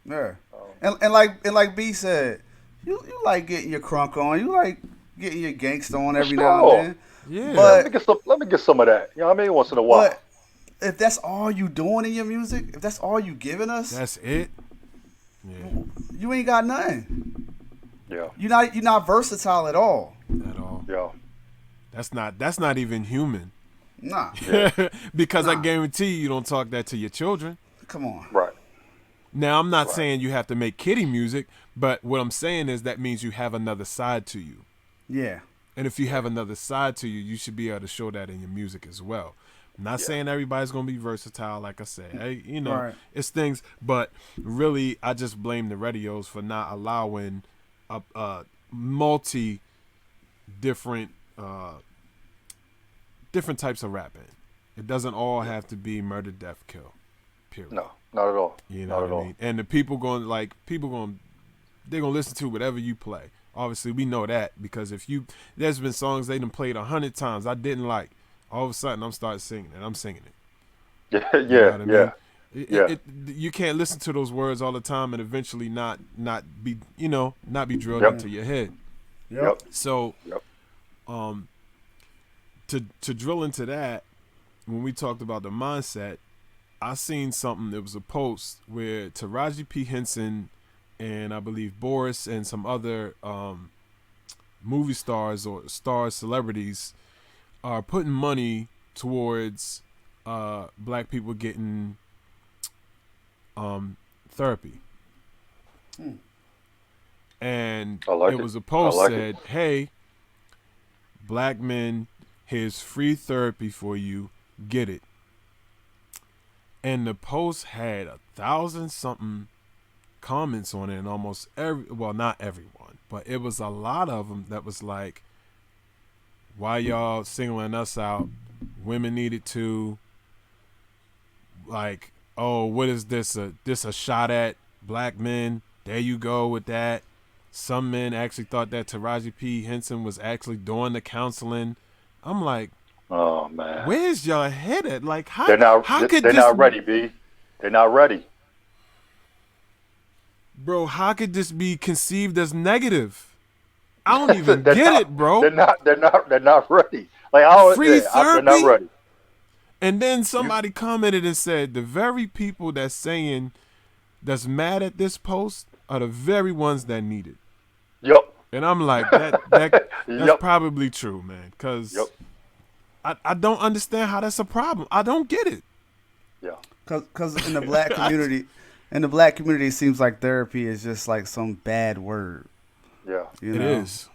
Yeah. And like B said, you like getting your crunk on, you like getting your gangsta on every now and then. Yeah. But let me get some of that. You know what I mean? Once in a while. But if that's all you doing in your music, if that's all you giving us, that's it. Yeah. You ain't got nothing. Yeah. You're not versatile at all. At all. Yeah. That's not even human. Nah. Because I guarantee you don't talk that to your children. Come on. Right. Now, I'm not saying you have to make kiddie music, but what I'm saying is that means you have another side to you. Yeah. And if you have another side to you, you should be able to show that in your music as well. I'm not saying everybody's going to be versatile, like I said. It's things, but really, I just blame the radios for not allowing multi different types of rapping. It doesn't all have to be murder, death, kill. Period. No, not at all. You know what I mean? And the people they're gonna listen to whatever you play. Obviously, we know that because there's been songs they done played 100 times I didn't like. All of a sudden, I'm starting singing it. I'm singing it. Yeah. You can't listen to those words all the time and eventually not be drilled into your head. Yep. So, to drill into that, when we talked about the mindset, I seen something. It was a post where Taraji P. Henson and I believe Boris and some other movie stars or celebrities are putting money towards black people getting therapy. And it was a post said, "Hey, black men, here's free therapy for you. Get it." And the post had 1,000-something comments on it, and almost not everyone, but it was a lot of them that was like, "Why y'all singling us out? Women need it too. Like, oh, what is this? A shot at black men? There you go with that." Some men actually thought that Taraji P. Henson was actually doing the counseling. I'm like, oh man, where's your head at? Like, how? They're not ready, B. They're not ready. Bro, how could this be conceived as negative? I don't even get it, bro. They're not ready. Like, free therapy? They're not ready. And then somebody commented and said, the very people that's mad at this post are the very ones that need it. Yep. And I'm like, that's probably true, man. Because I don't understand how that's a problem. I don't get it. Yeah. Because in the black community, it seems like therapy is just like some bad word. Yeah. It is.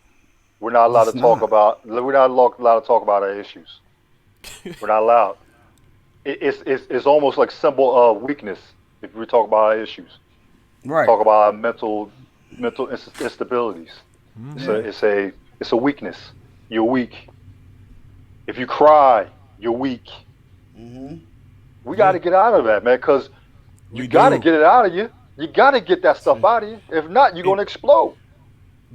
We're not allowed to talk about our issues. We're not allowed. It's almost like symbol of weakness if we talk about our issues. Right. Talk about our mental instabilities. Mm-hmm. It's a weakness. You're weak. If you cry, you're weak. Mm-hmm. We got to get out of that, man, because you got to get it out of you. You got to get that stuff out of you. If not, you're going to explode.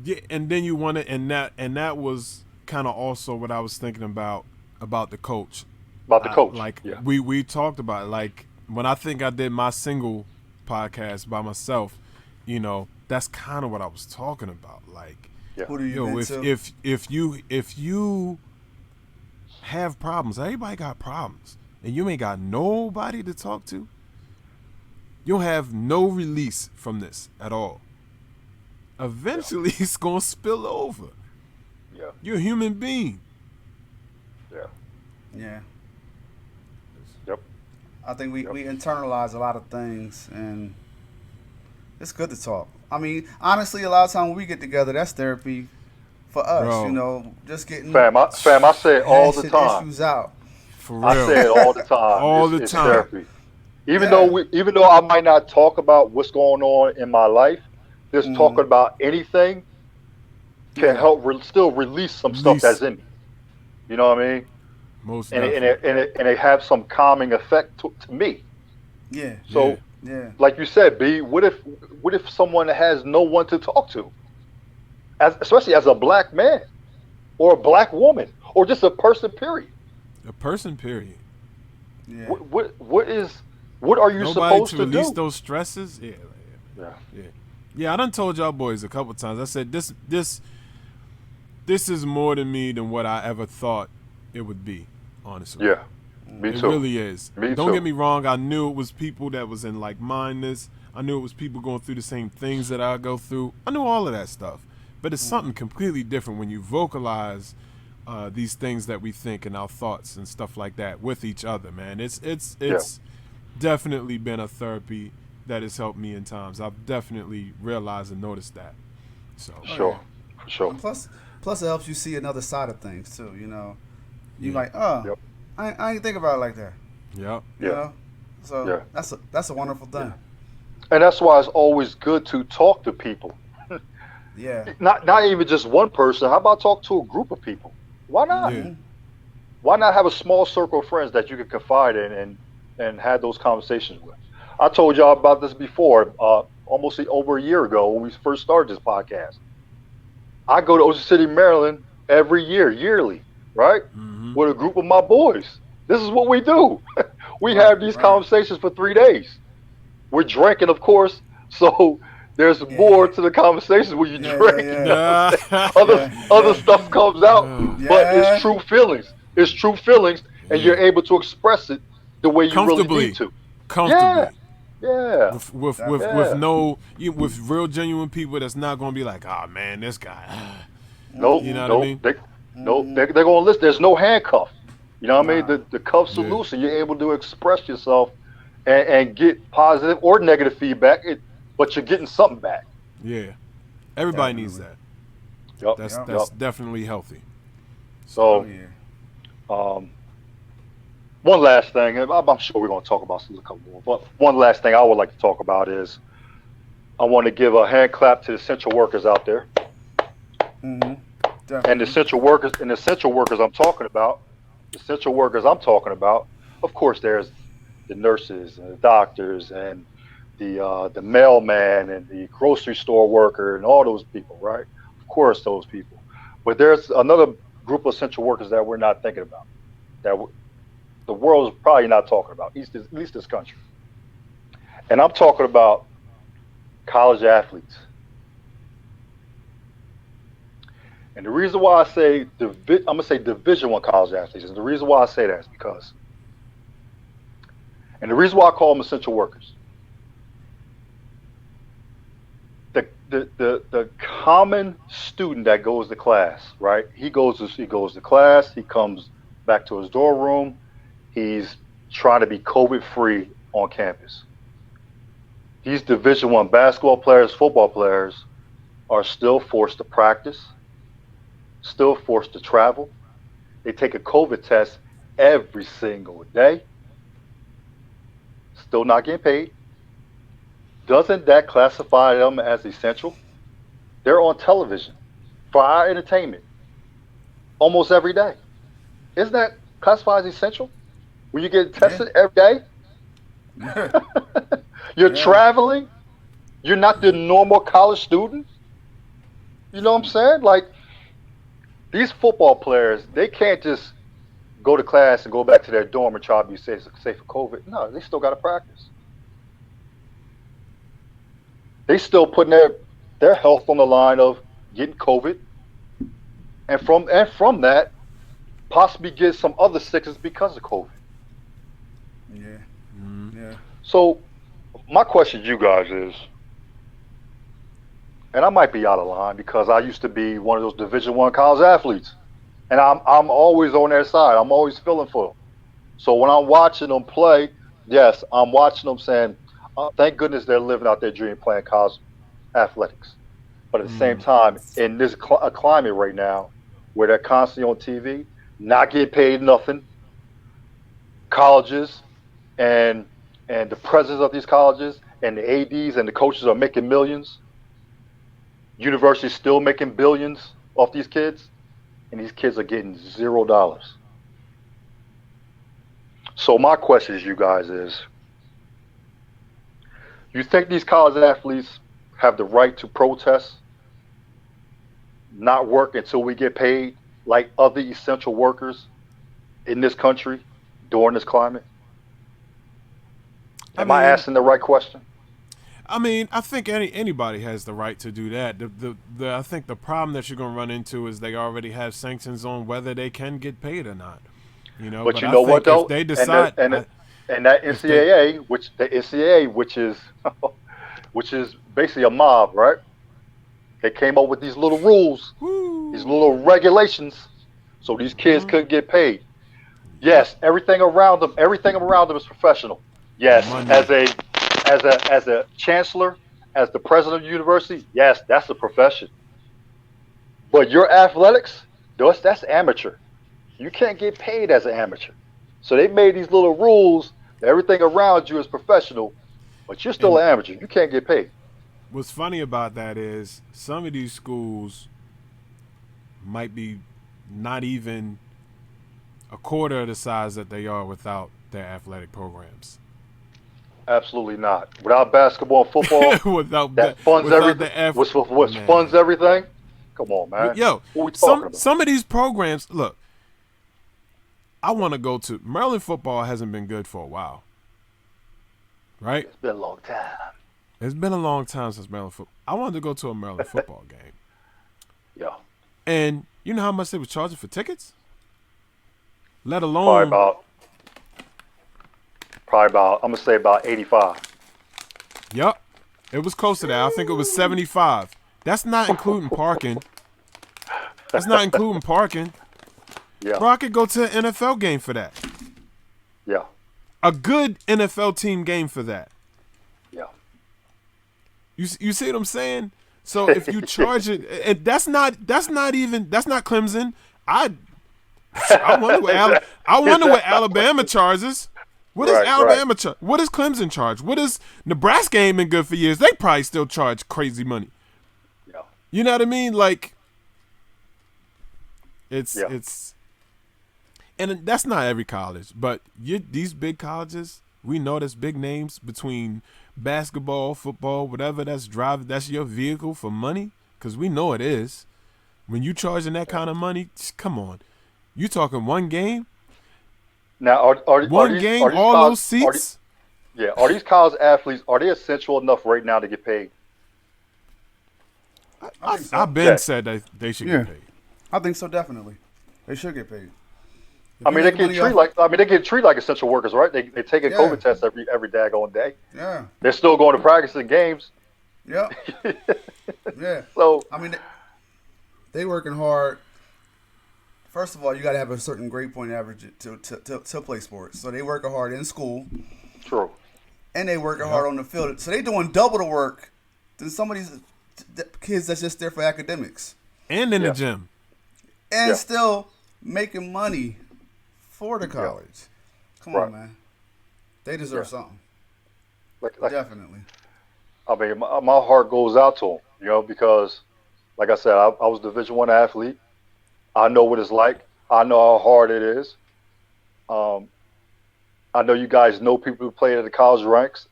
Yeah, and then you want to, and that was kind of also what I was thinking about the coach. About the coach. We talked about it. Like, when I think I did my single podcast by myself, that's kind of what I was talking about. Like, who do you if you have problems, everybody got problems, and you ain't got nobody to talk to, you'll have no release from this at all. Eventually, it's gonna spill over. Yeah, you're a human being. Yeah. Yep. I think we internalize a lot of things, and it's good to talk. I mean, honestly, a lot of times when we get together, that's therapy for us. Bro. You know, just getting Fam, I say it all the hashing time. issues out. For real. I say it all the time. All the It's time. therapy. Even Yeah. though I might not talk about what's going on in my life, just talking about anything can Yeah. help still release some stuff that's in me. You know what I mean? Most And definitely. it have some calming effect to me. Yeah. So, Yeah. like you said, B, what if someone has no one to talk to, especially as a black man or a black woman or just a person? Period. A person, period. Yeah. What are you Nobody supposed to to release do? those stresses. Yeah. Yeah. Yeah, I done told y'all boys a couple times. I said this is more to me than what I ever thought it would be, honestly. Yeah. Me It too. really is. Me Don't too. get me wrong, I knew it was people that was in like mindedness. I knew it was people going through the same things that I go through. I knew all of that stuff. But it's something completely different when you vocalize these things that we think and our thoughts and stuff like that with each other, man. It's definitely been a therapy that has helped me in times. I've definitely realized and noticed that. So Sure. For sure. And plus it helps you see another side of things too. You know, you Yeah. like, oh, Yep. I ain't think about it like that. Yep. You Yeah. know, so Yeah. that's a wonderful thing. And that's why it's always good to talk to people. Yeah. Not even just one person. How about talk to a group of people? Why not? Yeah. Why not have a small circle of friends that you can confide in and have those conversations with? I told y'all about this before, almost over a year ago when we first started this podcast. I go to Ocean City, Maryland every year, yearly, right? Mm-hmm. With a group of my boys. This is what we do. We Right, have these right. conversations for 3 days. We're drinking, of course, so there's more to the conversations when you drink. You know what I'm saying? Other stuff comes out, but it's true feelings. It's true feelings, and you're able to express it the way you really need to. Comfortably. Yeah. With real genuine people that's not gonna be like, oh man, this guy. Nope. You know nope. what I mean? They're going to listen. There's no handcuff. You know what I Nah. mean? The cuffs are Yeah. loose, and you're able to express yourself and get positive or negative feedback. But you're getting something back. Yeah. Everybody needs that. Yep. That's definitely healthy. So, yeah. one last thing. I'm sure we're going to talk about a couple more. But one last thing I would like to talk about is I want to give a hand clap to the essential workers out there. Mm-hmm. And the essential workers I'm talking about, of course, there's the nurses and the doctors and the mailman and the grocery store worker and all those people, right? Of course, those people. But there's another group of essential workers that we're not thinking about, that the world is probably not talking about, at least this country. And I'm talking about college athletes. And the reason why I say I'm gonna say Division I college athletes, and the reason why I say that is because, and the reason why I call them essential workers, the common student that goes to class, right? He goes to class. He comes back to his dorm room. He's trying to be COVID free on campus. These Division I basketball players, football players, are still forced to practice, still forced to travel. They take a COVID test every single day, still not getting paid. Doesn't that classify them as essential? They're on television for our entertainment almost every day. Isn't that classified as essential? When you get tested every day? You're traveling. You're not the normal college student. You know what I'm saying? Like, these football players, they can't just go to class and go back to their dorm and try to be safe for COVID. No, they still got to practice. They still putting their health on the line of getting COVID, and from that, possibly get some other sickness because of COVID. Yeah. Yeah. So, my question to you guys is, and I might be out of line because I used to be one of those Division I college athletes, and I'm always on their side. I'm always feeling for them. So when I'm watching them play, yes, I'm watching them saying, thank goodness they're living out their dream playing college athletics. But at the same time, in this climate right now, where they're constantly on TV, not getting paid nothing, colleges and the presidents of these colleges and the ads and the coaches are making millions. Universities still making billions off these kids, and these kids are getting $0. So my question to you guys is, you think these college athletes have the right to protest, not work until we get paid like other essential workers in this country during this climate? Am I asking the right question? I mean, I think anybody has the right to do that. I think the problem that you're going to run into is they already have sanctions on whether they can get paid or not. You know, but you know what though? If they decide, and that NCAA, which is basically a mob, right? They came up with these little rules, these little regulations, so these kids couldn't get paid. Yes, everything around them is professional. Yes, as a chancellor, as the president of the university, yes, that's a profession. But your athletics, that's amateur. You can't get paid as an amateur. So they made these little rules that everything around you is professional, but you're still an amateur. You can't get paid. What's funny about that is some of these schools might be not even a quarter of the size that they are without their athletic programs. Absolutely not. Without basketball and football, that funds everything. Which funds everything. Come on, man. Yo, some of these programs. Look, I want to go to Maryland football. Hasn't been good for a while, right? It's been a long time. It's been a long time since Maryland football. I wanted to go to a Maryland football game. Yeah. And you know how much they were charging for tickets? Let alone probably about I'm gonna say about 85. Yep. It was close to that. I think it was 75. That's not including parking. Yeah. Bro, I could go to an NFL game for that. Yeah. A good NFL team game for that. Yeah. You see what I'm saying? So if you charge it, and that's not Clemson. I wonder what Alabama charges. What does Alabama charge? What does Clemson charge? What does Nebraska ain't been good for years? They probably still charge crazy money. Yeah. You know what I mean? Like, it's, and that's not every college, but these big colleges, we know there's big names between basketball, football, whatever that's your vehicle for money, because we know it is. When you charging that kind of money, come on. You talking one game? Now, are these those seats? Are these college athletes, are they essential enough right now to get paid? I've been said that they should get paid. I think so, definitely. They should get paid. I mean, they get treated like essential workers, right? They take a COVID test every daggone day. Yeah. They're still going to practice and games. Yeah. Yeah. So I mean, they working hard. First of all, you got to have a certain grade point average to play sports. So they working hard in school. True. And they working hard on the field. So they doing double the work than some of these kids that's just there for academics. And in the gym. And still making money for the college. Come on, man. They deserve something. Definitely. I mean, my heart goes out to them, because, like I said, I was a Division I athlete. I know what it's like. I know how hard it is. I know you guys know people who played at the college ranks.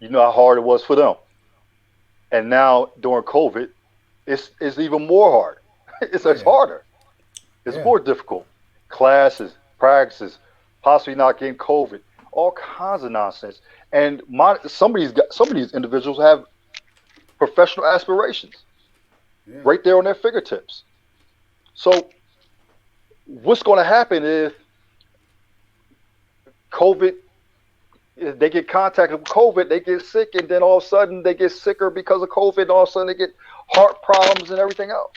You know how hard it was for them. And now during COVID, it's even more hard. It's harder. It's more difficult. Classes, practices, possibly not getting COVID, all kinds of nonsense. And some of these individuals have professional aspirations right there on their fingertips. So what's going to happen if they get contacted with COVID, they get sick, and then all of a sudden they get sicker because of COVID, and all of a sudden they get heart problems and everything else?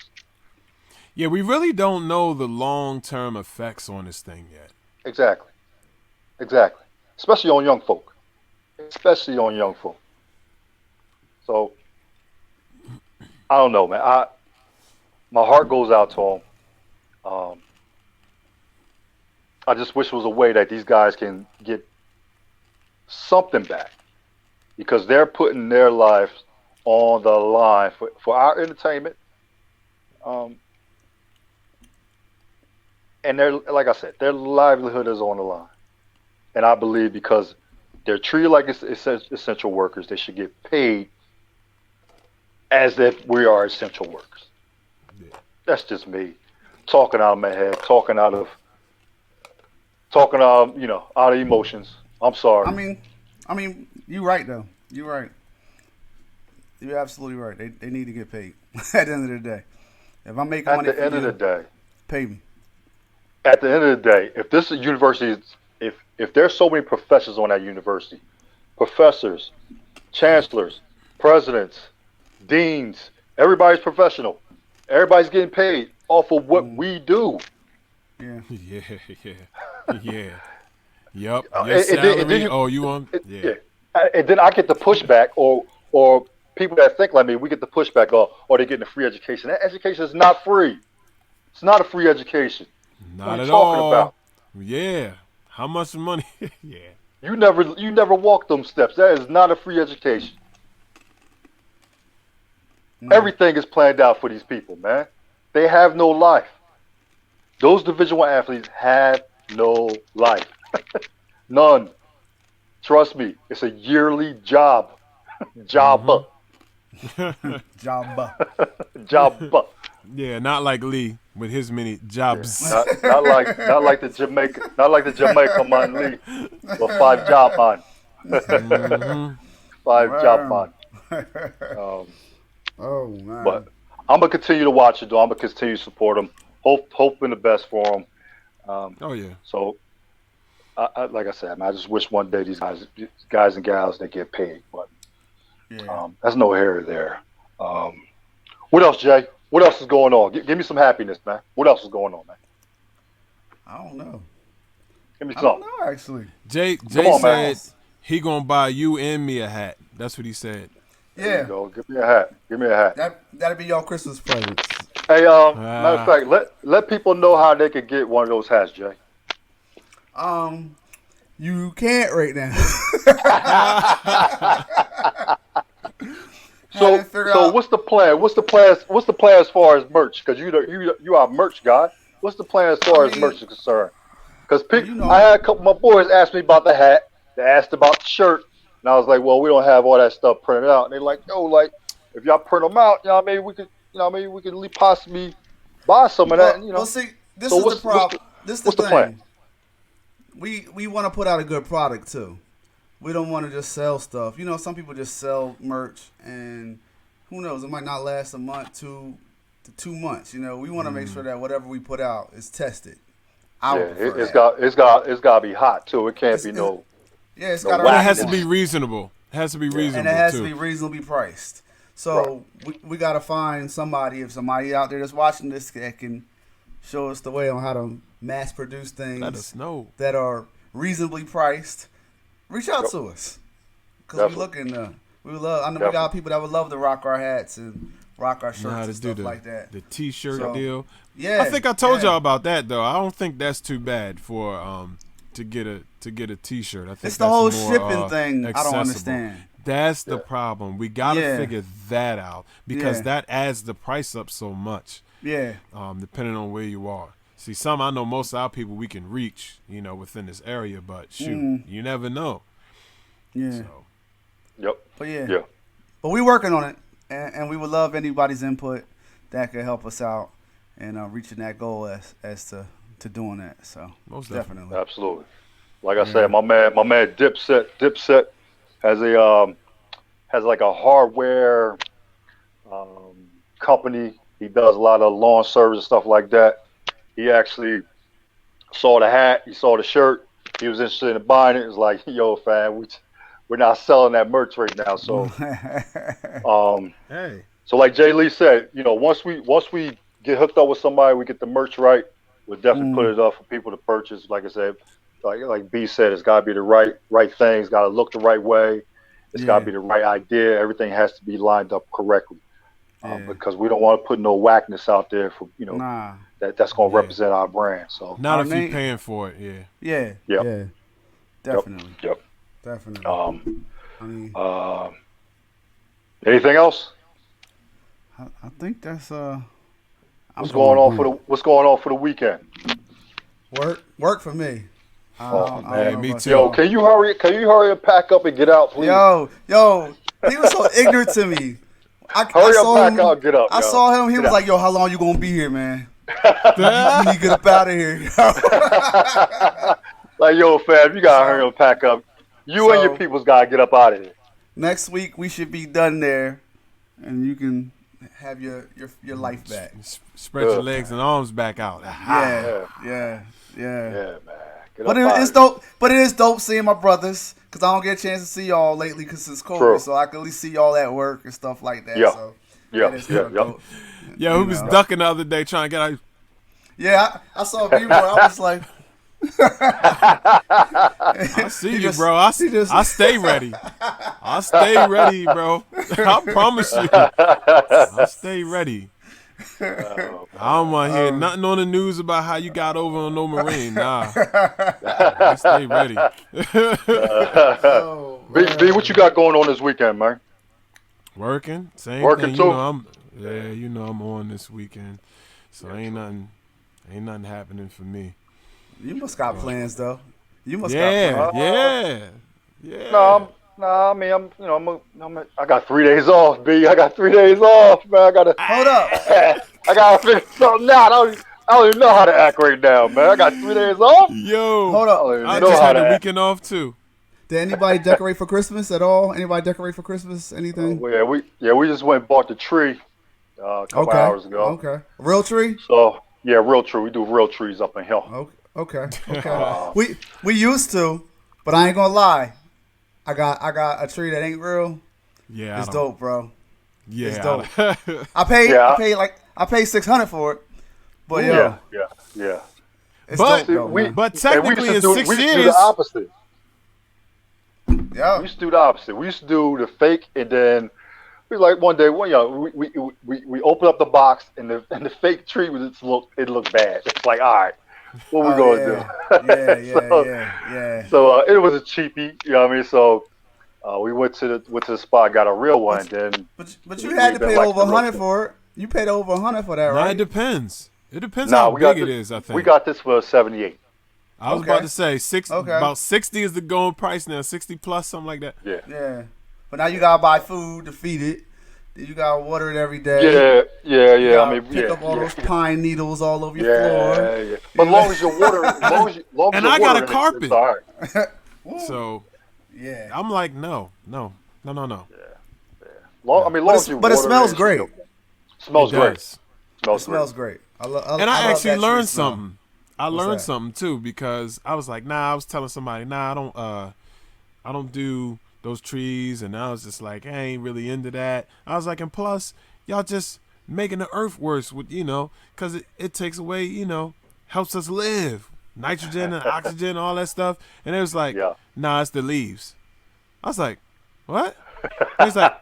Yeah, we really don't know the long-term effects on this thing yet. Exactly. Especially on young folk. So I don't know, man. My heart goes out to them. Um, I just wish there was a way that these guys can get something back because they're putting their lives on the line for our entertainment. Um, and they're like I said, their livelihood is on the line. And I believe because they're treated like essential workers, they should get paid as if we are essential workers. Yeah. That's just me talking out of my head, out of emotions. I'm sorry. I mean, you're right though. You're right. You're absolutely right. They need to get paid at the end of the day. If I'm making money, at the end of the day, pay me. At the end of the day, if this university is, if there's so many professors on that university, professors, chancellors, presidents, deans, everybody's professional. Everybody's getting paid off of what we do. Yeah. Yeah. Yup. Your salary. You want? Yeah. And then I get the pushback, or people that think like me, we get the pushback, or they're getting a free education. That education is not free. It's not a free education. Not at all. About? Yeah. How much money? Yeah. You never walk them steps. That is not a free education. No. Everything is planned out for these people, man. They have no life. Those Division I athletes have no life. None. Trust me, it's a yearly job. Job. Job. Yeah, not like Lee with his many jobs. Yeah, not like the Jamaica man Lee, but 5 job man. Mm-hmm. 5 job man. Oh man. But I'm gonna continue to watch it though. I'm gonna continue to support them. Hoping the best for them. Oh yeah. So, like I said, I just wish one day these guys and gals, they get paid. But that's no here or there. What else, Jay? What else is going on? Give me some happiness, man. What else is going on, man? I don't know. Give me something. I don't know, actually. Jay said he gonna buy you and me a hat. That's what he said. There you go. Give me a hat. That'll be your Christmas presents. Hey, matter of fact, let people know how they could get one of those hats, Jay. You can't right now. So what's the plan? What's the plan as far as merch? Because you are a merch guy. What's the plan as far as merch is concerned? Because I had a couple of my boys ask me about the hat. They asked about the shirt, and I was like, well, we don't have all that stuff printed out. And they're like, yo, like if y'all print them out, maybe we could possibly buy some of that. Well, see, this is the problem. This is the thing. Plan? We want to put out a good product too. We don't want to just sell stuff. Some people just sell merch, and who knows, it might not last a month to 2 months. We want to make sure that whatever we put out is tested. It's got to be hot too. It can't be no. Yeah, it has to be reasonable. It has to be reasonable, and it has to be reasonably priced. So we got to find somebody. If somebody out there that's watching this that can show us the way on how to mass produce things, let us know, that are reasonably priced. Reach out to us, because we're looking. We love. I know we got people that would love to rock our hats and rock our shirts and stuff like that. The T-shirt deal. Yeah, I think I told y'all about that though. I don't think that's too bad for to get a T-shirt. I think it's the whole shipping thing. Accessible. I don't understand. That's the problem. We gotta figure that out because that adds the price up so much. Yeah. Depending on where you are. See, I know most of our people we can reach, within this area, but shoot, you never know. Yeah. So. Yep. But but we're working on it, and we would love anybody's input that could help us out and reaching that goal as to doing that. So most definitely. Absolutely. Like I said, my man Dipset has like a hardware company. He does a lot of lawn service and stuff like that. He actually saw the hat, he saw the shirt, he was interested in buying it. It was like, yo, fam, we're not selling that merch right now. So, So like Jay Lee said, once we get hooked up with somebody, we get the merch right, we'll definitely put it up for people to purchase. Like I said, like B said, it's got to be the right thing. It's got to look the right way. It's got to be the right idea. Everything has to be lined up correctly. because we don't want to put no whackness out there for Nah. that's going to represent our brand. So Not Our if name- you're paying for it, yeah. Yeah. Yep. Yeah. Definitely. Yep. Definitely. I mean, Anything else? I think that's What's going on for the weekend? work for me. I don't man, know me about too. Yo, y'all. can you hurry and pack up and get out, please? Yo, he was so ignorant to me. I Hurry saw up, pack him, out, get up. I yo. saw him. He Get was out. like, "Yo, how long you gonna be here, man? You need to get up out of here." Like, yo, fam, you gotta hurry up and pack up. You and your So- peoples gotta get up out of here. Next week we should be done there, and you can have your life back. Spread your Good. legs and arms back out. Yeah. Yeah, man. Get But up it's outta dope. But it is dope seeing my brothers because I don't get a chance to see y'all lately because it's COVID. True. So I can at least see y'all at work and stuff like that. Yeah. So Yeah, that is yeah, kinda yeah. dope. Yeah, who You was know. ducking the other day trying to get out? Yeah, I saw a video. I was like, I see you, bro. I stay ready. I stay ready, bro. I promise you. I stay ready. I don't want to hear nothing on the news about how you got over on No Marine. Nah. I stay ready. B, what you got going on this weekend, man? Working. Same Working thing. too? I'm on this weekend. So ain't nothing happening for me. you must got plans though. You must got Yeah, plans. No, I mean, I got 3 days off, B. I got 3 days off, man. I gotta figure something out. I don't even know how to act right now, man. I got 3 days off. Yo. Hold up. I know just how had to the act. weekend off too. Did anybody decorate for Christmas at all? Anybody decorate for Christmas? Anything? We just went and bought the tree a couple hours ago. Okay. Real tree? So yeah, real tree. We do real trees up in here. Okay. We used to, but I ain't gonna lie. I got a tree that ain't real. Yeah. It's dope, bro. Yeah. It's dope. I paid $600 for it. But Yeah. it's But- dope though, man. But And we technically, used to in do, 6 we used to do years, the opposite. Yeah. We used to do the opposite. We used to do the fake, and then we like one day, we opened up the box, and the fake tree it looked bad. It's like, all right, what we gonna do? Yeah. So it was a cheapie, you know what I mean? So we went to the spot, got a real one, and then But you had to pay over $100 for it. You paid over $100 for that, nah, right? it depends. It depends Nah, how we got big it this- is, I think. we got this for 78. I was Okay. about to say Okay. about 60 is the going price now, 60 plus, something like that. Yeah. Yeah. But now you gotta buy food to feed it. Then you gotta water it every day. Yeah. You I gotta mean, pick up all those pine needles all over your Yeah. floor. But long as you're watering, And I got a carpet. It's all right. So Yeah. I'm like, no. Long But as you it water smells great. Smells It great. does. It smells great. And I love actually that learned tree smell. something. I learned that? something too because I was like, I was telling somebody, I don't do those trees, and I was just like, I ain't really into that. I was like, and plus, y'all just making the earth worse with, because it takes away, helps us live, nitrogen and oxygen, all that stuff. And it was like, nah, it's the leaves. I was like, what? He's like,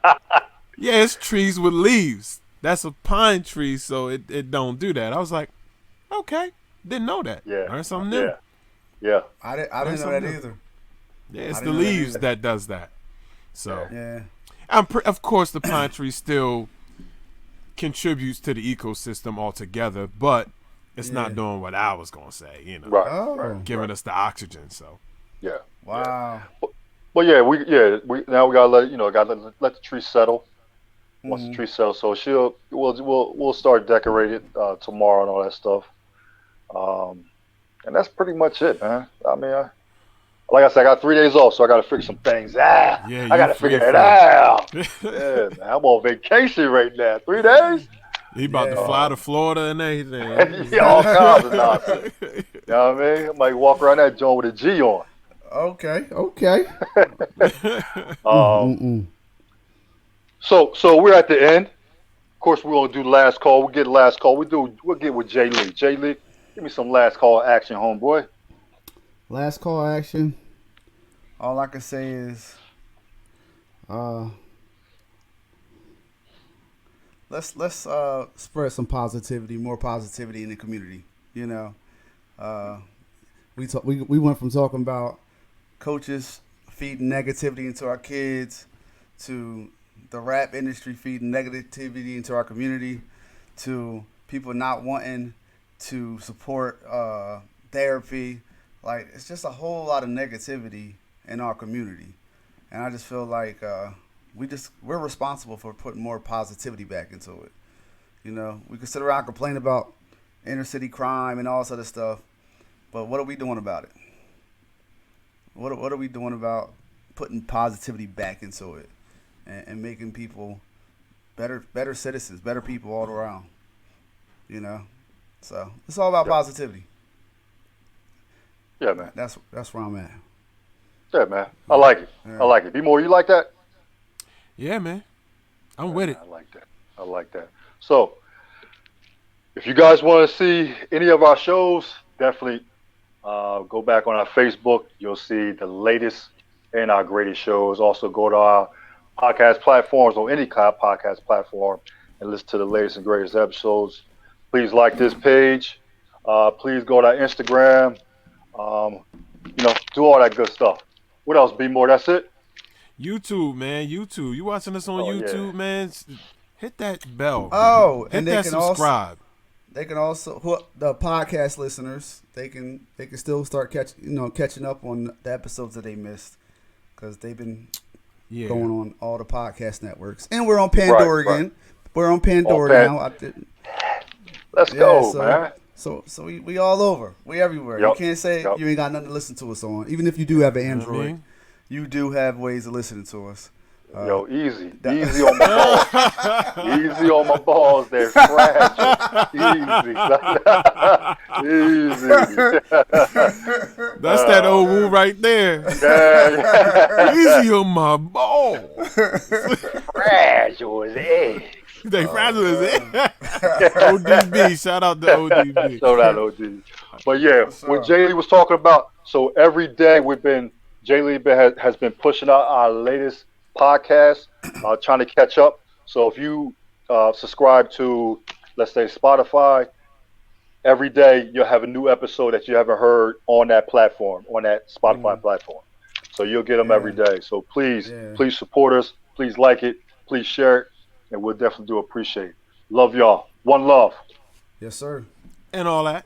yeah, it's trees with leaves. That's a pine tree, so it don't do that. I was like, okay, didn't know that. Yeah. Learned something new. Yeah. I didn't know that something new. either. Yeah, it's I the didn't know that leaves either. that does that. So, Yeah. of course, the pine tree still contributes to the ecosystem altogether, but it's not doing what I was gonna say. Right. Oh. giving us the oxygen. So, Yeah. Wow. Well, we now we gotta let the tree settle. Once the tree settles, so we'll start decorating tomorrow and all that stuff. And that's pretty much it, man. I mean, like I said, I got 3 days off, so I got to figure some things out. Yeah, I got to you free figure it for it. out. Yeah, man, I'm on vacation right now. 3 days? he about to fly to Florida and everything. Yeah, all kinds of nonsense. You know what I mean? I might walk around that joint with a G on. Okay. So we're at the end. Of course, we're gonna do the last call. We'll get the last call. We'll get with Jay Lee. Jay Lee, give me some last call action, homeboy. Last call action. All I can say is, let's let's spread some positivity, more positivity in the community. You know, we went from talking about coaches feeding negativity into our kids to the rap industry feeding negativity into our community to people not wanting to support therapy. Like, it's just a whole lot of negativity in our community, and I just feel like we're responsible for putting more positivity back into it. You know, we can sit around and complain about inner city crime and all this other stuff, but what are we doing about it? What are we doing about putting positivity back into it and making people better citizens, better people all around? You know, so it's all about positivity. Yeah, man. That's where I'm at. Yeah, man. I like it. Yeah. I like it. B-More, you like that? Yeah, man. I'm with it. I like that. I like that. So, if you guys want to see any of our shows, definitely go back on our Facebook. You'll see the latest and our greatest shows. Also, go to our podcast platforms or any kind of podcast platform and listen to the latest and greatest episodes. Please like this page. Please go to our Instagram. Do all that good stuff. What else, B-More? That's it? YouTube, man. YouTube. You watching us on YouTube, man? Hit that bell. Oh, hit and they that can subscribe. They can also the podcast listeners. They can still start catching up on the episodes that they missed because they've been going on all the podcast networks. And we're on Pandora again. We're on Pandora now. Let's go, man. So we all over. We everywhere. Yep. You can't say you ain't got nothing to listen to us on. Even if you do have an Android, you do have ways of listening to us. Easy on my balls. Easy on my balls. They're fragile. Easy. That's that old woo right there. Easy on my balls. Fragile as eggs. They fragile as eggs. ODB. Shout out to ODB. Shout out OD. But yeah, what Jay Lee was talking about. So every day Jay Lee has been pushing out our latest podcast, trying to catch up. So if you subscribe to, let's say, Spotify, every day you'll have a new episode that you haven't heard on that platform, on that Spotify platform. So you'll get them every day. So please support us. Please like it. Please share it. And we'll definitely do appreciate it. Love y'all. One love. Yes, sir. And all that.